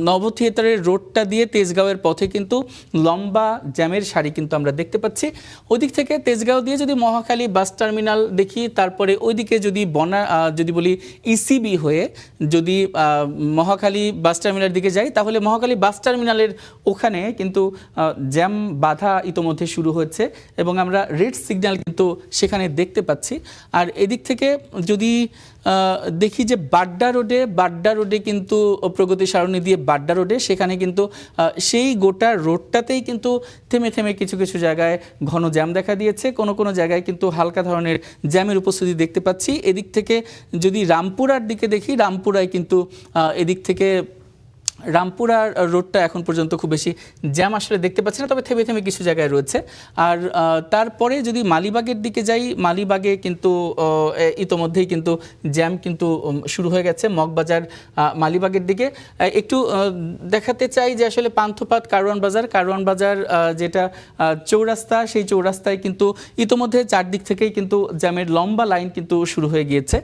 নভ থিয়েটারের রোডটা দিয়ে তেজগাঁওয়ের পথে কিন্তু লম্বা জ্যামের সারি কিন্তু আমরা দেখতে পাচ্ছি। ওদিক থেকে তেজগাঁও দিয়ে যদি মহাখালী বাস টার্মিনাল দেখি, তারপরে ওইদিকে যদি যদি বলি ইসিবি হয়ে যদি মহাখালী বাস টার্মিনালের দিকে যাই, তাহলে মহাখালী বাস টার্মিনালের ওখানে কিন্তু জ্যাম বাধা ইতোমধ্যে শুরু হয়েছে এবং আমরা রেড সিগন্যাল কিন্তু সেখানে দেখতে পাচ্ছি। আর এদিক থেকে যদি দেখি যে বাড্ডা রোডে কিন্তু প্রগতি সারণী দিয়ে বাড্ডা রোডে, সেখানে কিন্তু সেই গোটা রোডটাতেই কিন্তু থেমে থেমে কিছু কিছু জায়গায় ঘন জ্যাম দেখা দিয়েছে, কোনো জায়গায় কিন্তু হালকা ধরনের জ্যামের উপস্থিতি দেখতে পাচ্ছি। এদিক থেকে যদি রামপুরার দিকে দেখি, রামপুরায় কিন্তু এদিক থেকে রামপুরা রোডটা এখন পর্যন্ত খুব বেশি জ্যাম আসলে দেখতে পাচ্ছি না, তবে থেমে থেমে কিছু জায়গায় রয়েছে। আর তারপরে যদি মালিবাগের দিকে যাই, মালিবাগে কিন্তু ইতোমধ্যেই কিন্তু জ্যাম কিন্তু শুরু হয়ে গেছে মগবাজার মালিবাগের দিকে। একটু দেখাতে চাই যে আসলে পান্থপাত কারওয়ান বাজার যেটা চৌরাস্তা, সেই চৌরাস্তায় কিন্তু ইতোমধ্যে চারদিক থেকেই কিন্তু জ্যামের লম্বা লাইন কিন্তু শুরু হয়ে গিয়েছে।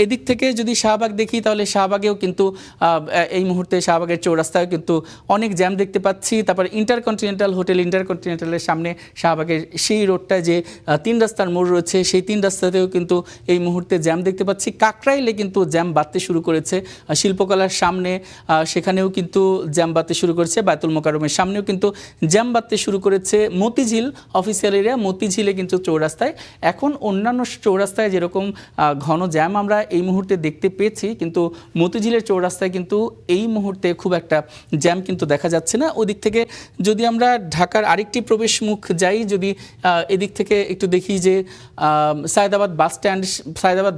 এদিক থেকে যদি শাহবাগ দেখি, তাহলে শাহবাগেও কিন্তু এই মুহূর্তে শাহবাগের চৌরাস্তায় কিন্তু অনেক জ্যাম দেখতে পাচ্ছি। তারপর ইন্টারকন্টিনেন্টালের সামনে শাহবাগের সেই রোডটা যে 3 রাস্তার মোড় রয়েছে, সেই 3 রাস্তাতেও কিন্তু এই মুহূর্তে জ্যাম দেখতে পাচ্ছি। কাকরাইলে কিন্তু জ্যাম বাড়তে শুরু করেছে, শিল্পকলার সামনে সেখানেও কিন্তু জ্যাম বাড়তে শুরু করেছে, বায়তুল মোকাররমের সামনেও কিন্তু জ্যাম বাড়তে শুরু করেছে। মতিঝিল অফিসিয়াল এরিয়া, মতিঝিলে কিন্তু চৌরাস্তায় এখন অন্যান্য চৌরাস্তায় যেরকম ঘন জ্যাম আমরা এই মুহূর্তে দেখতে পেয়েছি, কিন্তু মতিঝিলের চৌরাস্তায় কিন্তু এই মুহূর্তে খুব একটা জ্যাম কিন্তু দেখা যাচ্ছে না। ওদিক থেকে যদি আমরা ঢাকার আরেকটি প্রবেশ মুখ যাই, যদি এদিক থেকে একটু দেখি যে সায়দাবাদ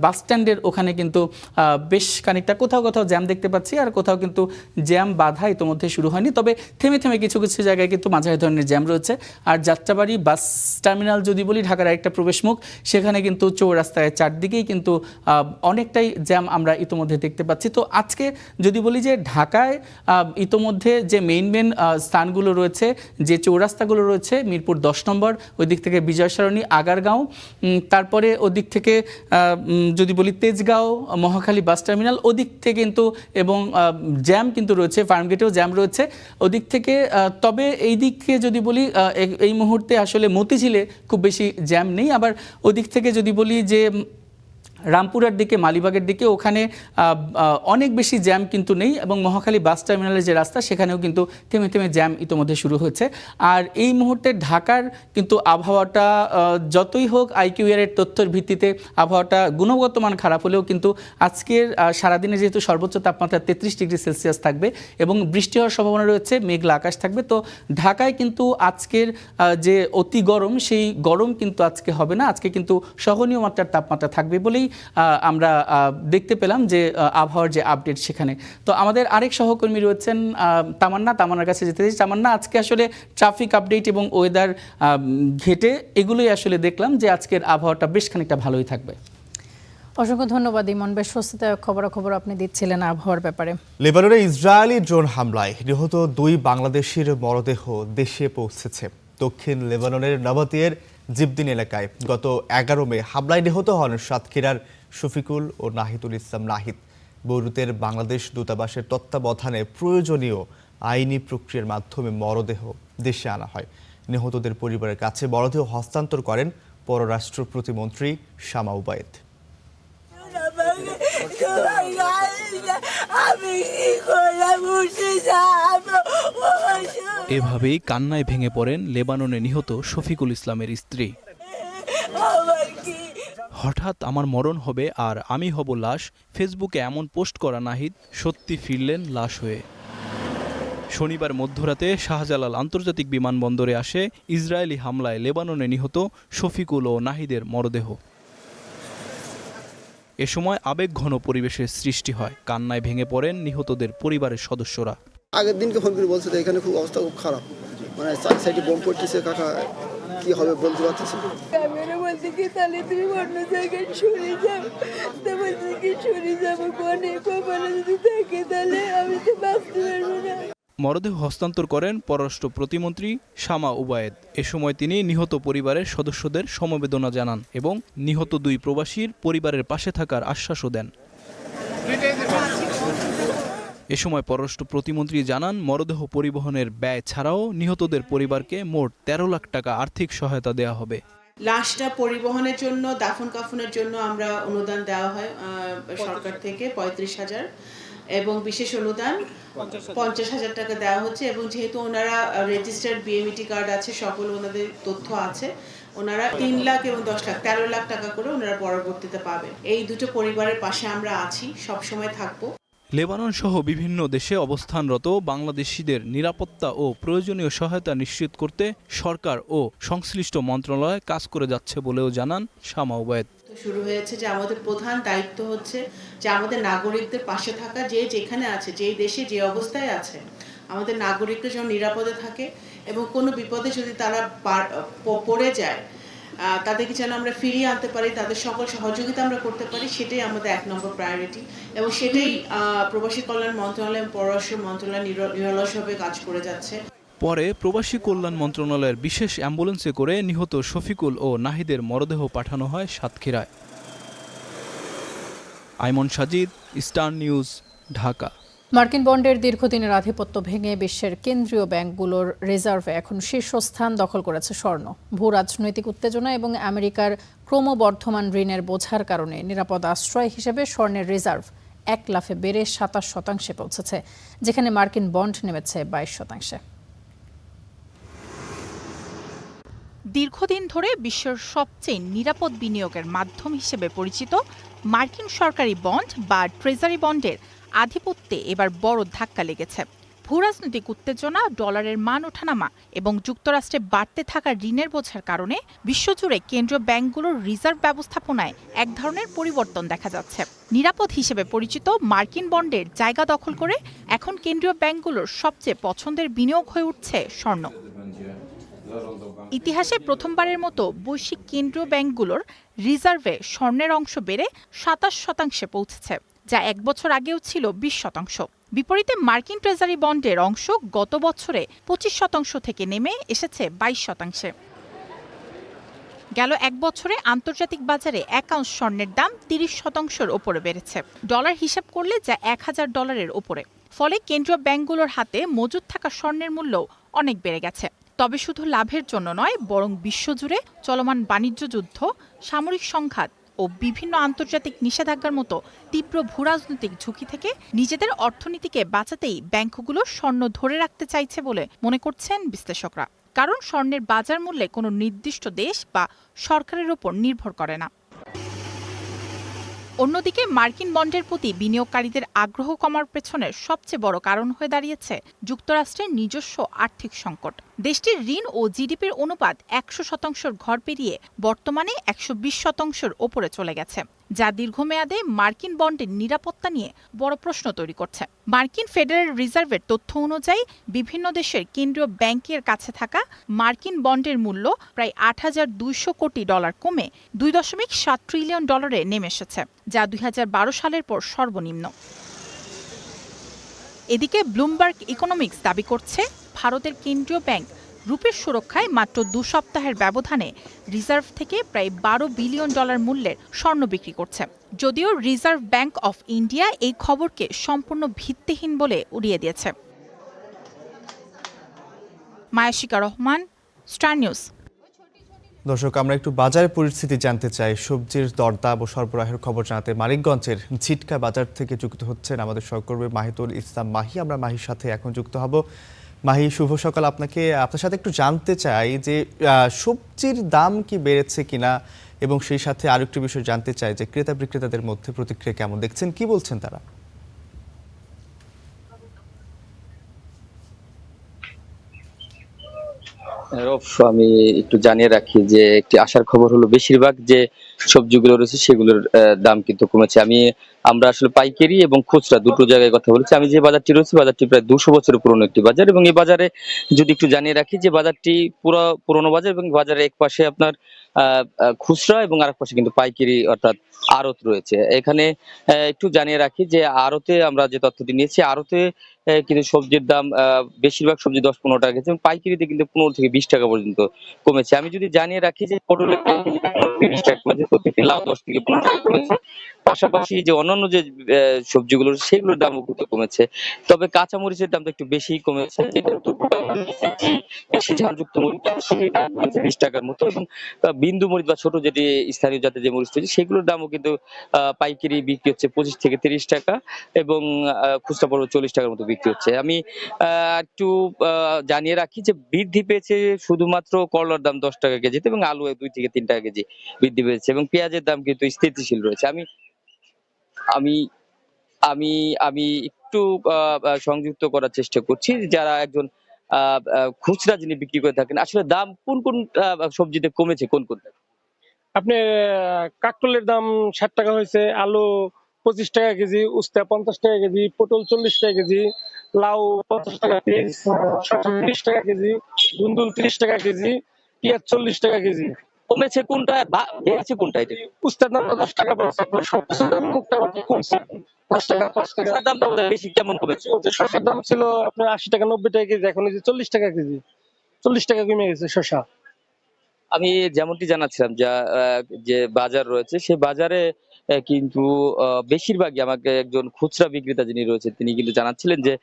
বাস স্ট্যান্ডের ওখানে কিন্তু বেশ খানিকটা কোথাও জ্যাম দেখতে পাচ্ছি, আর কোথাও কিন্তু জ্যাম বাধা ইতোমধ্যে শুরু হয়নি, তবে থেমে থেমে কিছু কিছু জায়গায় কিন্তু মাঝারি ধরনের জ্যাম রয়েছে। আর যাত্রাবাড়ি বাস টার্মিনাল যদি বলি, ঢাকার আরেকটা প্রবেশ মুখ, সেখানে কিন্তু চৌরাস্তায় চারদিকেই কিন্তু অনেকটাই জ্যাম আমরা ইতোমধ্যে দেখতে পাচ্ছি। তো আজকে যদি বলি যে ঢাকায় ইতোমধ্যে যে মেইন স্থানগুলো রয়েছে, যে চৌরাস্তাগুলো রয়েছে, মিরপুর 10 নম্বর, ওই দিক থেকে বিজয় সরণি, আগারগাঁও, তারপরে ওদিক থেকে যদি বলি তেজগাঁও, মহাখালী বাস টার্মিনাল, ওদিক থেকে কিন্তু এবং জ্যাম কিন্তু রয়েছে, ফার্মগেটেও জ্যাম রয়েছে ওদিক থেকে। তবে এই দিকে যদি বলি এই মুহূর্তে আসলে মতিঝিলে খুব বেশি জ্যাম নেই। আবার ওদিক থেকে যদি বলি যে রামপুরার দিকে, মালিবাগের দিকে, ওখানে অনেক বেশি জ্যাম কিন্তু নেই, এবং মহাখালী বাস টার্মিনালের যে রাস্তা, সেখানেও কিন্তু থেমে থেমে জ্যাম ইতোমধ্যে শুরু হয়েছে। আর এই মুহূর্তে ঢাকার কিন্তু আবহাওয়াটা যতই হোক আইকিউআরের তথ্যের ভিত্তিতে আবহাওয়াটা গুণগত মান খারাপ হলেও কিন্তু আজকের সারাদিনে যেহেতু সর্বোচ্চ তাপমাত্রা 33 ডিগ্রি সেলসিয়াস থাকবে এবং বৃষ্টি হওয়ার সম্ভাবনা রয়েছে, মেঘলা আকাশ থাকবে, তো ঢাকায় কিন্তু আজকের যে অতি গরম, সেই গরম কিন্তু আজকে হবে না। আজকে কিন্তু সহনীয় মাত্রার তাপমাত্রা থাকবে বলেই আমরা দেখতে পেলাম যে আবহাওয়ার যে আপডেট সেখানে। তো আমাদের আরেক সহকর্মী রয়েছেন তামান্নার কাছে যেতে চাই। তামান্না, আজকে আসলে ট্রাফিক আপডেট এবং ওয়েদার ঘেটে এগুলোই আসলে দেখলাম যে আজকের আবহাওয়াটা বেশ খানিকটা ভালোই থাকবে। অসংখ্য ধন্যবাদ ইমন, বেশ স্বস্তিদায়ক খবর আপনি দিচ্ছিলেন আবহাওয়ার ব্যাপারে। লেবাননে ইসরায়েলি ড্রোন হামলায় নিহত 2 বাংলাদেশির মরদেহ দেশে পৌঁছেছে। দক্ষিণ লেবাননের নাবাতিয়ের জিবদিন এলাকায় গত 11 মে হামলায় নিহত হন সাতক্ষীরার শফিকুল ও নাহিদুল ইসলাম নাহিদ। বৈরুতের বাংলাদেশ দূতাবাসের তত্ত্বাবধানে প্রয়োজনীয় আইনি প্রক্রিয়ার মাধ্যমে মরদেহ দেশে আনা হয়। নিহতদের পরিবারের কাছে মরদেহ হস্তান্তর করেন পররাষ্ট্র প্রতিমন্ত্রী শামা উবায়েদ। আমি এভাবেই কান্নায় ভেঙে পড়েন লেবাননে নিহত শফিকুল ইসলামের স্ত্রী। হঠাৎ আমার মরণ হবে আর আমি হব লাশ, ফেসবুকে এমন পোস্ট করা নাহিদ সত্যি ফিরলেন লাশ হয়ে। শনিবার মধ্যরাতে শাহজালাল আন্তর্জাতিক বিমানবন্দরে আসে ইসরায়েলি হামলায় লেবাননে নিহত শফিকুল ও নাহিদের মরদেহ। এ সময় আবেগঘন পরিবেশের সৃষ্টি হয়, কান্নায় ভেঙে পড়েন নিহতদের পরিবারের সদস্যরা। আগের দিনকে ফোন করে বলছে এখানে খুব অবস্থা খুব খারাপ, মানে সাইডে বোম পড়তেছে, কাকা কি হবে বলতে পারতেছি না। ক্যামেরা বলতে কি তাহলে তুমি অন্য জায়গায় সরে যাও, তো বলতে কি সরে যাবো, কোনে কপালে যদি থাকে তাহলে আমি তো বাঁচতে পারবো না। মরদেহ হস্তান্তর করেন পররাষ্ট্র প্রতিমন্ত্রী শামা উবায়েদ। এ সময় তিনি নিহত পরিবারের সদস্যদের সমবেদনা জানান এবং নিহত দুই প্রবাসীর পরিবারের পাশে থাকার আশ্বাসও দেন। এ সময় পররাষ্ট্র প্রতিমন্ত্রী জানান, মরদেহ পরিবহনের ব্যয় ছাড়াও নিহতদের পরিবারকে মোট 13 লাখ টাকা আর্থিক সহায়তা দেওয়া হবে। লাশটা পরিবহনের জন্য, দাফন কাফনের জন্য আমরা অনুদান দেওয়া হয় সরকার থেকে 35,000 এবং বিশেষ অনুদান 50,000 টাকা দেওয়া হচ্ছে। এবং যেহেতু ওনারা রেজিস্টার্ড বিএমইটি কার্ড আছে, সকল ওনাদের তথ্য আছে, ওনারা 3 লাখ এবং 10 লাখ 13 লাখ টাকা করে ওনারা পরবর্তীতে পাবে। এই দুটো পরিবারের পাশে আমরা আছি, সব সময় থাকবো। লেবানন সহ বিভিন্ন দেশে অবস্থানরত বাংলাদেশিদের নিরাপত্তা ও প্রয়োজনীয় সহায়তা নিশ্চিত করতে সরকার ও সংশ্লিষ্ট মন্ত্রণালয় কাজ করে যাচ্ছে বলেও জানান শামা উবায়েদ। শুরু হয়েছে যে আমাদের প্রধান দায়িত্ব হচ্ছে যে আমাদের নাগরিকদের পাশে থাকা, যে যেখানে আছে, যে দেশে যে অবস্থায় আছে, আমাদের নাগরিকরা যেন নিরাপদে থাকে এবং কোনো বিপদে যদি তারা পড়ে যায় তাদেরকে যেন আমরা ফিরিয়ে আনতে পারি, তাদের সকল সহযোগিতা আমরা করতে পারি, সেটাই আমাদের 1 নম্বর প্রায়োরিটি। এবং সেটাই প্রবাসী কল্যাণ মন্ত্রণালয় এবং পররাষ্ট্র মন্ত্রণালয় নিরলসভাবে কাজ করে যাচ্ছে। পরে প্রবাসী কল্যাণ মন্ত্রণালয়ের বিশেষ অ্যাম্বুলেন্সে করে নিহত শফিকুল ও নাহিদের মরদেহ পাঠানো হয় সাতক্ষীরায়। আইমন সাজিদ, স্টার নিউজ, ঢাকা। মার্কিন বন্ডের দীর্ঘদিনের আধিপত্য ভেঙে বিশ্বের কেন্দ্রীয় ব্যাংকগুলোর রিজার্ভে এখন শীর্ষস্থান দখল করেছে স্বর্ণ। ভূ রাজনৈতিক উত্তেজনা এবং আমেরিকার ক্রমবর্ধমান ঋণের বোঝার কারণে নিরাপদ আশ্রয় হিসেবে স্বর্ণের রিজার্ভ 1 লাফে বেড়ে 27% পৌঁছেছে, যেখানে মার্কিন বন্ড নেমেছে 22%। দীর্ঘদিন ধরে বিশ্বের সবচেয়ে নিরাপদ বিনিয়োগের মাধ্যম হিসেবে পরিচিত মার্কিন সরকারি বন্ড বা ট্রেজারি বন্ডের আধিপত্যে এবার বড় ধাক্কা লেগেছে। ভূরাজনৈতিক উত্তেজনা, ডলারের মান ওঠানামা এবং যুক্তরাষ্ট্রে বাড়তে থাকা ঋণের বোঝার কারণে বিশ্বজুড়ে কেন্দ্রীয় ব্যাংকগুলোর রিজার্ভ ব্যবস্থাপনায় এক ধরনের পরিবর্তন দেখা যাচ্ছে। নিরাপদ হিসেবে পরিচিত মার্কিন বন্ডের জায়গা দখল করে এখন কেন্দ্রীয় ব্যাংকগুলোর সবচেয়ে পছন্দের বিনিয়োগ হয়ে উঠছে স্বর্ণ। ইতিহাসে প্রথমবারের মতো বৈশ্বিক কেন্দ্রীয় ব্যাংকগুলোর রিজার্ভে স্বর্ণের অংশ বেড়ে 27% পৌঁছেছে, যা 1 বছর আগেও ছিল 20%। বিপরীতে মার্কিন ট্রেজারি বন্ডের অংশ গত বছরে 25% থেকে নেমে এসেছে 22%। গেল 1 বছরে আন্তর্জাতিক বাজারে 1 আউন্স স্বর্ণের দাম 30% ওপরে বেড়েছে, ডলার হিসাব করলে যা $1,000 ওপরে। ফলে কেন্দ্রীয় ব্যাংকগুলোর হাতে মজুদ থাকা স্বর্ণের মূল্য অনেক বেড়ে গেছে। তবে শুধু লাভের জন্য নয়, বরং বিশ্বজুড়ে চলমান বাণিজ্য যুদ্ধ, সামরিক সংঘাত ও বিভিন্ন আন্তর্জাতিক নিষেধাজ্ঞার মতো তীব্র ভূরাজনৈতিক ঝুঁকি থেকে নিজেদের অর্থনীতিকে বাঁচাতেই ব্যাংকগুলো স্বর্ণ ধরে রাখতে চাইছে বলে মনে করছেন বিশ্লেষকরা। কারণ স্বর্ণের বাজার মূল্যে কোনো নির্দিষ্ট দেশ বা সরকারের ওপর নির্ভর করে না। অন্যদিকে মার্কিন বন্ডের প্রতি বিনিয়োগকারীদের আগ্রহ কমার পেছনের সবচেয়ে বড় কারণ হয়ে দাঁড়িয়েছে যুক্তরাষ্ট্রের নিজস্ব আর্থিক সংকট। দেশটির ঋণ ও জিডিপির অনুপাত 100% ঘর পেরিয়ে বর্তমানে 120% ওপরে চলে গেছে, যা দীর্ঘমেয়াদে মার্কিন বন্ডের নিরাপত্তা নিয়ে বড় প্রশ্ন তৈরি করছে। মার্কিন ফেডারেল রিজার্ভের তথ্য অনুযায়ী বিভিন্ন দেশের কেন্দ্রীয় ব্যাংকের কাছে থাকা মার্কিন বন্ডের মূল্য প্রায় $8,200 কোটি কমে $2.7 ট্রিলিয়ন নেমে এসেছে, যা 2012 সালের পর সর্বনিম্ন। এদিকে ব্লুমবার্গ ইকোনমিক্স দাবি করছে, ভারতের কেন্দ্রীয় ব্যাংক রুপির সুরক্ষায় মাত্র 2 সপ্তাহের ব্যবধানে রিজার্ভ থেকে প্রায় $12 বিলিয়ন মূল্যের স্বর্ণ বিক্রি করছে। যদিও রিজার্ভ ব্যাংক অফ ইন্ডিয়া এই খবরকে সম্পূর্ণ ভিত্তিহীন বলে উড়িয়ে দিয়েছে। মায়াশিকা রহমান, স্টার নিউজ। দর্শক, আমরা একটু বাজারের পরিস্থিতি জানতে চাই। সবজির দরদাম ও সরবরাহের খবর জানাতে মানিকগঞ্জের ঝিটকা বাজার থেকে যুক্ত হচ্ছেন আমাদের সহকর্মী মাহিতুল ইসলাম মাহি। আমরা মাহির সাথে এখন যুক্ত হব। মাহি, শুভ সকাল আপনাকে। আপনার সাথে একটু জানতে চাই যে সবজির দাম কি বেড়েছে কিনা, এবং সেই সাথে আরেকটি বিষয় জানতে চাই যে ক্রেতা বিক্রেতাদের মধ্যে প্রতিক্রিয়া কেমন দেখছেন, কি বলছেন তারা? আমি একটু জানিয়ে রাখি যে একটি আশার খবর হলো বেশিরভাগ যে সবজিগুলো রয়েছে সেগুলোর দাম কিন্তু কমেছে। আমরা আসলে পাইকারি এবং খুচরা দুটো জায়গায় কথা বলেছি। আমি যে বাজারটি রয়েছে, বাজারটি প্রায় 200 বছরের পুরনো একটি বাজার, এবং এই বাজারে যদি একটু জানিয়ে রাখি যে বাজারটি পুরনো বাজার, এবং বাজারের এক পাশে আপনার খুচরা এবং আরেক পাশে কিন্তু পাইকারি অর্থাৎ আড়ত রয়েছে। এখানে একটু জানিয়ে রাখি যে আড়তে আমরা যে তথ্যটি নিয়েছি, আড়তে কিন্তু সবজির দাম বেশিরভাগ সবজি 10-15 টাকা গেছে, এবং পাইকারিতে কিন্তু 15 থেকে 20 টাকা পর্যন্ত কমেছে। আমি যদি জানিয়ে রাখি যে পটলের দাম 30 টাকা কমেছে, প্রতিটি লাউ 10 থেকে 15 টাকা কমেছে। পাশাপাশি যে অন্যান্য যে সবজিগুলো সেগুলোর দামও কিন্তু কমেছে। তবে কাঁচামরিচের দামটা একটু বেশিই কমেছে, যেটা বেশি ঝালযুক্ত মরিচ 20 টাকার মতো, এবং বিন্দু মরিচ বা ছোট যেটি স্থানীয় জাতের যে মরিচ রয়েছে সেগুলোর দামও কিন্তু পাইকারি বিক্রি হচ্ছে 25 থেকে 30 টাকা, এবং খুচরা পড়বে 40 টাকার মতো বিক্রি হচ্ছে। আমি একটু জানিয়ে রাখি যে বৃদ্ধি পেয়েছে শুধুমাত্র করলার দাম 10 টাকা কেজিতে, এবং আলু 2 থেকে 3 টাকা কেজি বৃদ্ধি পেয়েছে, এবং পেঁয়াজের দাম কিন্তু স্থিতিশীল রয়েছে। আমি একটু সংযুক্ত করার চেষ্টা করছি, যারা একজন খুচরা যিনি বিক্রি করে থাকেন, আসলে দাম কোন কোন সবজিতে কমেছে, কোন কোন? আপনি কাকরোলের দাম 60 টাকা হয়েছে, আলু 25 টাকা কেজি, উস্তা 50 টাকা কেজি, পটল 40 টাকা কেজি, লাউ 50 টাকা পিস, 30 টাকা কেজি, ধুন্দুল 30 টাকা কেজি, পেঁয়াজ 40 টাকা কেজি। কমেছে কোনটা, বেড়েছে কোনটা? এটা উস্তার দাম 10 টাকা পড়ছে, সবকিছুর দাম মোটামুটি কমছে। 10 টাকা 5 টাকা দামটা বেশি কেমন কমেছে? শসার দাম ছিল আপনার 80 টাকা 90 টাকা কেজি, এখন 40 টাকা কেজি, 40 টাকা কমে গেছে শসা। আমি যেমনটি জানাচ্ছিলাম যে বাজার রয়েছে, সে বাজারে কিন্তু বেশিরভাগই, আমাকে একজন খুচরা বিক্রেতা যিনি রয়েছেন তিনি কিন্তু জানাচ্ছিলেন যে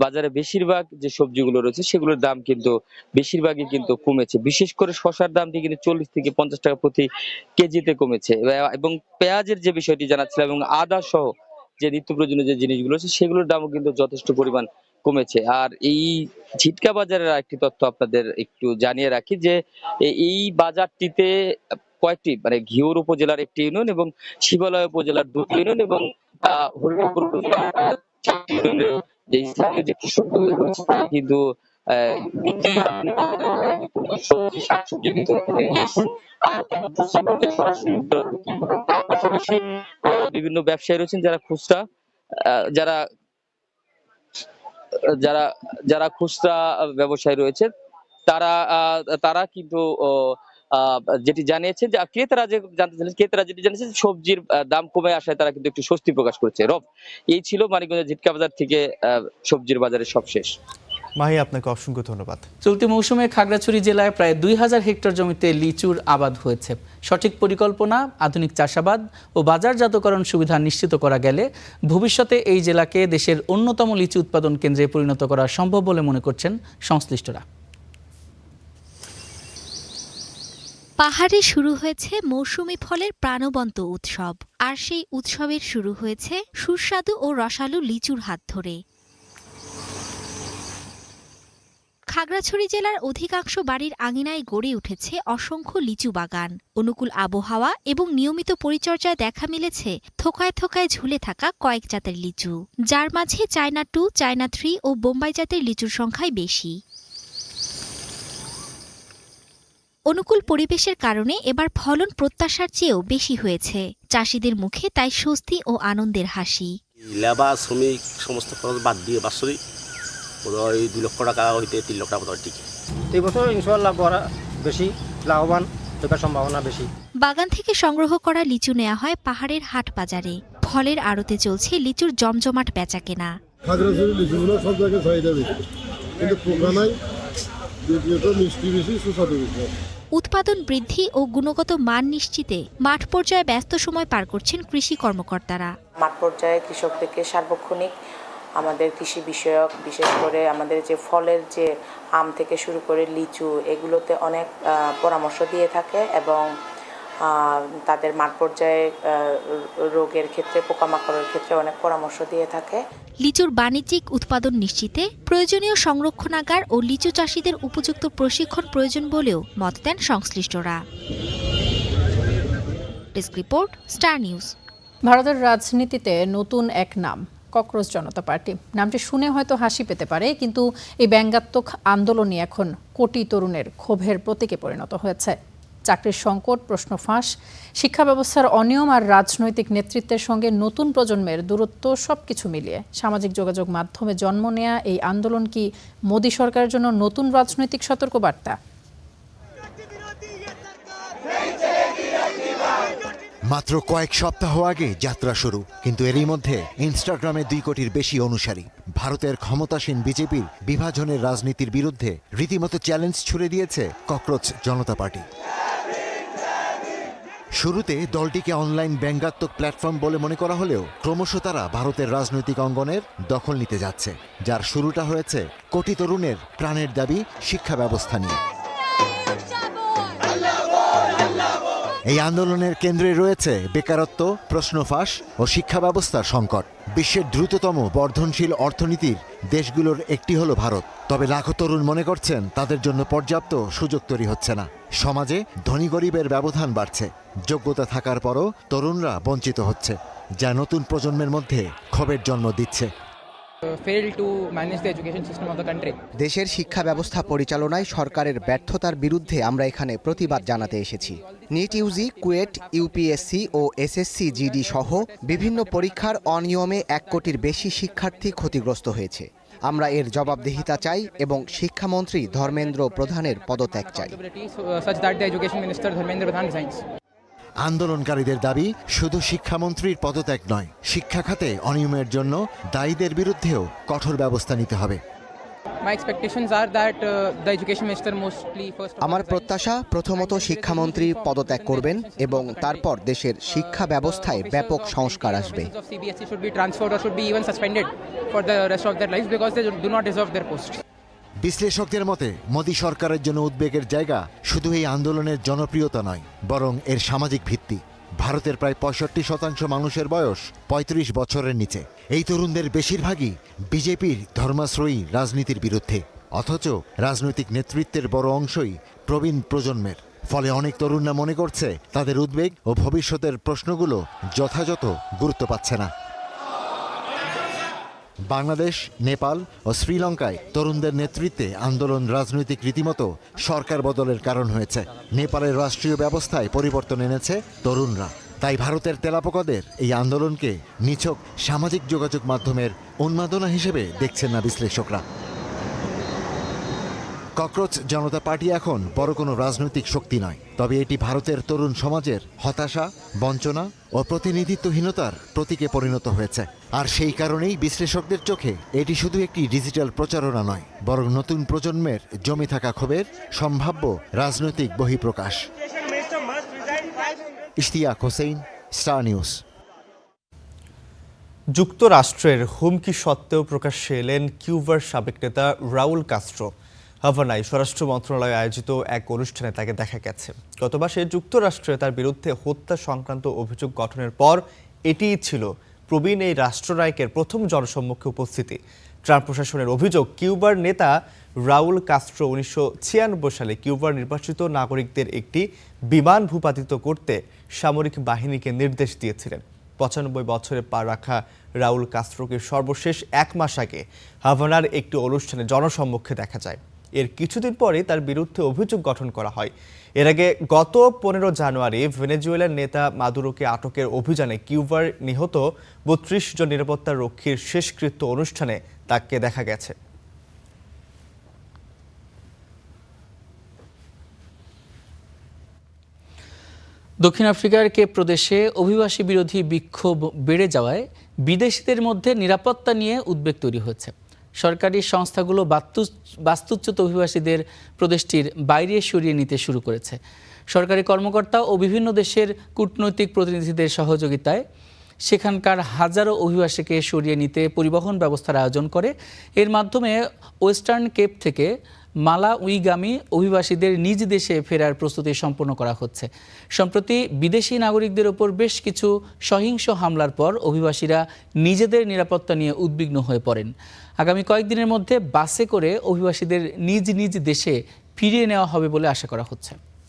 বাজারে বেশিরভাগ যে সবজিগুলো রয়েছে সেগুলোর দাম কিন্তু বেশিরভাগই কিন্তু কমেছে। বিশেষ করে শসার দামটি কিন্তু 40 থেকে 50 টাকা প্রতি কেজিতে কমেছে, এবং পেঁয়াজের যে বিষয়টি জানাচ্ছিলাম, এবং আদা সহ যে নিত্য প্রয়োজনীয় যে জিনিসগুলো আছে সেগুলোর দামও কিন্তু যথেষ্ট পরিমাণ কমেছে। আর এই ঝিটকা বাজারের আরেকটি তথ্য আপনাদের একটু জানিয়ে রাখি যে এই বাজারটিতে কয়েকটি, মানে ঘিওর উপজেলার একটি ইউনিয়ন এবং শিবালয় উপজেলার 2টি ইউনিয়ন, এবং হরিরামপুর উপজেলার 4টি ইউনিয়নের যে স্থানীয় যে কৃষকগুলো রয়েছে তারা কিন্তু বিভিন্ন ব্যবসায়ী রয়েছেন যারা খুচরা যারা খুচরা ব্যবসায়ী রয়েছে, তারা কিন্তু যেটি জানিয়েছে যে ক্রেতারা যে জানতে চাইছেন, ক্রেতারা যেটি জানিয়েছে সবজির দাম কমে আসায় তারা কিন্তু একটু স্বস্তি প্রকাশ করছে। এই ছিল মানিকগঞ্জের ঝিটকা বাজার থেকে সবজির বাজারের সবশেষ। মাহি, আপনাকে অসংখ্য ধন্যবাদ। চলতি মৌসুমে খাগড়াছড়ি জেলায় প্রায় 2000 হেক্টর জমিতে লিচুর আবাদ হয়েছে। সঠিক পরিকল্পনা, আধুনিক চাষাবাদ ও বাজারজাতকরণ সুবিধা নিশ্চিত করা গেলে ভবিষ্যতে এই জেলাকে দেশের অন্যতম লিচু উৎপাদন কেন্দ্রে পরিণত করা সম্ভব বলে মনে করছেন সংশ্লিষ্টরা। পাহাড়ে শুরু হয়েছে মৌসুমি ফলের প্রাণবন্ত উৎসব, আর সেই উৎসবের শুরু হয়েছে সুস্বাদু ও রসালো লিচুর হাত ধরে। খাগড়াছড়ি জেলার অধিকাংশ বাড়ির আঙিনায় গড়ে উঠেছে অসংখ্য লিচু বাগান। অনুকূল আবহাওয়া এবং নিয়মিত পরিচর্যায় দেখা মিলেছে থোকায় থোকায় ঝুলে থাকা কয়েক জাতের লিচু, যার মাঝে চায়না 2, চায়না 3 ও বোম্বাই জাতের লিচুর সংখ্যাই বেশি। অনুকূল পরিবেশের কারণে এবার ফলন প্রত্যাশার চেয়েও বেশি হয়েছে। চাষিদের মুখে তাই স্বস্তি ও আনন্দের হাসি। লেবার শ্রমিক সমস্ত খরচ বাদ দিয়ে বাৎসরিক 2 লক্ষ টাকা হইতে 3 লক্ষ টাকা টিকে। এই বছর ইনশাআল্লাহ বড় বেশি লাভবান থাকার সম্ভাবনা বেশি। বাগান থেকে সংগ্রহ করা লিচু নেওয়া হয় পাহাড়ের হাট বাজারে। ফলের আড়তে চলছে লিচুর জমজমাট বেচাকেনা। খাগড়াছড়ির লিচুগুলো সব জায়গায় চাহিদা বেশি, কিন্তু পোকা নাই, মিষ্টি বেশি, সুস্বাদু বেশি। উৎপাদন বৃদ্ধি ও গুণগত মান নিশ্চিতে মাঠ পর্যায়ে ব্যস্ত সময় পার করছেন কৃষি কর্মকর্তারা। মাঠ পর্যায়ে কৃষকদেরকে সার্বক্ষণিক আমাদের কৃষি বিষয়ক, বিশেষ করে আমাদের যে ফলের যে আম থেকে শুরু করে লিচু, এগুলোতে অনেক পরামর্শ দিয়ে থাকে, এবং তাদের মাঠ পর্যায়ে রোগের ক্ষেত্রে, পোকামাকড়ের ক্ষেত্রে অনেক পরামর্শ দিয়ে থাকে। লিচুর বাণিজ্যিক উৎপাদন নিশ্চিতে প্রয়োজনীয় সংরক্ষণাগার ও লিচু চাষিদের উপযুক্ত প্রশিক্ষণ প্রয়োজন বলেও মত দেন সংশ্লিষ্টরা। Desk report, star news. ভারতের রাজনীতিতে নতুন এক নাম, ককরোচ জনতা পার্টি। নামটি শুনে হয়তো হাসি পেতে পারে, কিন্তু এই ব্যঙ্গাত্মক আন্দোলনই এখন কোটি তরুণের ক্ষোভের প্রতীকে পরিণত হয়েছে। চাকরির সংকট, প্রশ্ন ফাঁস, শিক্ষা ব্যবস্থার অনিয়ম আর রাজনৈতিক নেতৃত্বের সঙ্গে নতুন প্রজন্মের দূরত্ব সবকিছু মিলিয়ে সামাজিক যোগাযোগ মাধ্যমে জন্ম নেয়া এই আন্দোলন কি মোদী সরকারের জন্য নতুন রাজনৈতিক সতর্কবার্তা? মাত্র কয়েক সপ্তাহ আগে যাত্রা শুরু, কিন্তু এরই মধ্যে ইনস্টাগ্রামে 2 কোটির বেশি অনুসারী। ভারতের ক্ষমতাসীন বিজেপির বিভাজনের রাজনীতির বিরুদ্ধে রীতিমতো চ্যালেঞ্জ ছুড়ে দিয়েছে ককরোচ জনতা পার্টি। শুরুতে দলটিকে অনলাইন ব্যঙ্গাত্মক প্ল্যাটফর্ম বলে মনে করা হলেও ক্রমশ তারা ভারতের রাজনৈতিক অঙ্গনের দখল নিতে যাচ্ছে, যার শুরুটা হয়েছে কোটি তরুণের প্রাণের দাবি শিক্ষা ব্যবস্থা নিয়ে। এই আন্দোলনের কেন্দ্রে রয়েছে বেকারত্ব, প্রশ্ন ফাঁস ও শিক্ষা ব্যবস্থার সংকট। বিশ্বের দ্রুততম বর্ধনশীল অর্থনীতির দেশগুলোর একটি হলো ভারত। তবে লাখো তরুণ মনে করছেন তাদের জন্য পর্যাপ্ত সুযোগ তৈরি হচ্ছে না। সমাজে ধনী গরিবের ব্যবধান বাড়ছে, যোগ্যতা থাকার পরও তরুণরা বঞ্চিত হচ্ছে, যা নতুন প্রজন্মের মধ্যে ক্ষোভের জন্ম দিচ্ছে। দেশের শিক্ষা ব্যবস্থা পরিচালনায় সরকারের ব্যর্থতার বিরুদ্ধে আমরা এখানে প্রতিবাদ জানাতে এসেছি। নিট ইউজি, কুয়েট, ইউপিএসসি ও এসএসসি জিডি সহ বিভিন্ন পরীক্ষার অনিয়মে 1 কোটির বেশি শিক্ষার্থী ক্ষতিগ্রস্ত হয়েছে। আমরা এর জবাবদিহিতা চাই এবং শিক্ষামন্ত্রী ধর্মেন্দ্র প্রধানের পদত্যাগ চাই। আন্দোলনকারীদের দাবি শুধু শিক্ষামন্ত্রীর পদত্যাগ নয়, শিক্ষা খাতে অনিয়মের জন্য দায়ীদের বিরুদ্ধেও কঠোর ব্যবস্থা নিতে হবে। আমার প্রত্যাশা প্রথমত শিক্ষামন্ত্রী পদত্যাগ করবেন এবং তারপর দেশের শিক্ষা ব্যবস্থায় ব্যাপক সংস্কার আসবে। বিশ্লেষকদের মতে মোদী সরকারের জন্য উদ্বেগের জায়গা শুধু এই আন্দোলনের জনপ্রিয়তা নয়, বরং এর সামাজিক ভিত্তি। ভারতের প্রায় 65% মানুষের বয়স 35 বছরের নিচে। এই তরুণদের বেশিরভাগই বিজেপির ধর্মাশ্রয়ী রাজনীতির বিরুদ্ধে, অথচ রাজনৈতিক নেতৃত্বের বড় অংশই প্রবীণ প্রজন্মের। ফলে অনেক তরুণরা মনে করছে তাদের উদ্বেগ ও ভবিষ্যতের প্রশ্নগুলো যথাযথ গুরুত্ব পাচ্ছে না। বাংলাদেশ, নেপাল ও শ্রীলঙ্কায় তরুণদের নেতৃত্বে আন্দোলন রাজনৈতিক রীতিমতো সরকার বদলের কারণ হয়েছে। নেপালের রাষ্ট্রীয় ব্যবস্থায় পরিবর্তন এনেছে তরুণরা। তাই ভারতের তেলাপোকাদের এই আন্দোলনকে নিছক সামাজিক যোগাযোগ মাধ্যমের উন্মাদনা হিসেবে দেখছেন না বিশ্লেষকরা। ককরোচ জনতা পার্টি এখন বড় কোনো রাজনৈতিক শক্তি নয়, তবে এটি ভারতের তরুণ সমাজের হতাশা, বঞ্চনা ও প্রতিনিধিত্বহীনতার প্রতীকে পরিণত হয়েছে। আর সেই কারণেই বিশ্লেষকদের চোখে এটি শুধু একটি ডিজিটাল প্রচারণা নয়, বরং নতুন প্রজন্মের জমে থাকা ক্ষোভের সম্ভাব্য রাজনৈতিক বহিঃপ্রকাশ। Ishtiaq Hossain, star news. যুক্তরাষ্ট্রের হুমকি সত্ত্বেও প্রকাশ্যে এলেন কিউবার সাবেক নেতা রাউল কাস্ট্রো। হাভানায় স্বরাষ্ট্র মন্ত্রণালয়ে আয়োজিত এক অনুষ্ঠানে তাকে দেখা গেছে। গত মাসে যুক্তরাষ্ট্রে তার বিরুদ্ধে হত্যা সংক্রান্ত অভিযোগ গঠনের পর এটিই ছিল প্রবীণ এই রাষ্ট্রনায়কের প্রথম জনসম্মুখে উপস্থিতি। ট্রাম্প প্রশাসনের অভিযোগ, কিউবার নেতা রাউল কাস্ট্রো 1996 সালে কিউবার নির্বাসিত নাগরিকদের একটি বিমান ভূপাতিত করতে সামরিক বাহিনীকে নির্দেশ দিয়েছিলেন। 95 বছরে পা রাখা রাউল কাস্ট্রোকে সর্বশেষ 1 মাস আগে হাভানার একটি অনুষ্ঠানে জনসম্মুখে দেখা যায়। এর কিছুদিন পরে তার বিরুদ্ধে অভিযোগ গঠন করা হয়। এর আগে গত 15 জানুয়ারি ভেনেজুয়েলার নেতা মাদুরোকে আটকের অভিযানে কিউবার নিহত 32 জন নিরাপত্তা রক্ষীর শেষকৃত্য অনুষ্ঠানে তাকে দেখা গেছে। দক্ষিণ আফ্রিকার কেপ প্রদেশে অভিবাসী বিরোধী বিক্ষোভ বেড়ে যাওয়ায় বিদেশিদের মধ্যে নিরাপত্তা নিয়ে উদ্বেগ তৈরি হয়েছে। সরকারি সংস্থাগুলো বাস্তুচ্যুত অভিবাসীদের প্রদেশটির বাইরে সরিয়ে নিতে শুরু করেছে। সরকারি কর্মকর্তা ও বিভিন্ন দেশের কূটনৈতিক প্রতিনিধিদের সহযোগিতায় সেখানকার হাজারো অভিবাসীকে সরিয়ে নিতে পরিবহন ব্যবস্থার আয়োজন করে। এর মাধ্যমে ওয়েস্টার্ন কেপ থেকে মালাউইগামী অভিবাসীদের নিজ দেশে ফেরার প্রস্তুতি সম্পন্ন করা হচ্ছে। সম্প্রতি বিদেশি নাগরিকদের ওপর বেশ কিছু সহিংস হামলার পর অভিবাসীরা নিজেদের নিরাপত্তা নিয়ে উদ্বিগ্ন হয়ে পড়েন। আগামী কয়েকদিনের মধ্যে বাসে করে অভিবাসীদের নিজ নিজ দেশে ফিরিয়ে নেওয়া হবে বলে আশা করা হচ্ছে।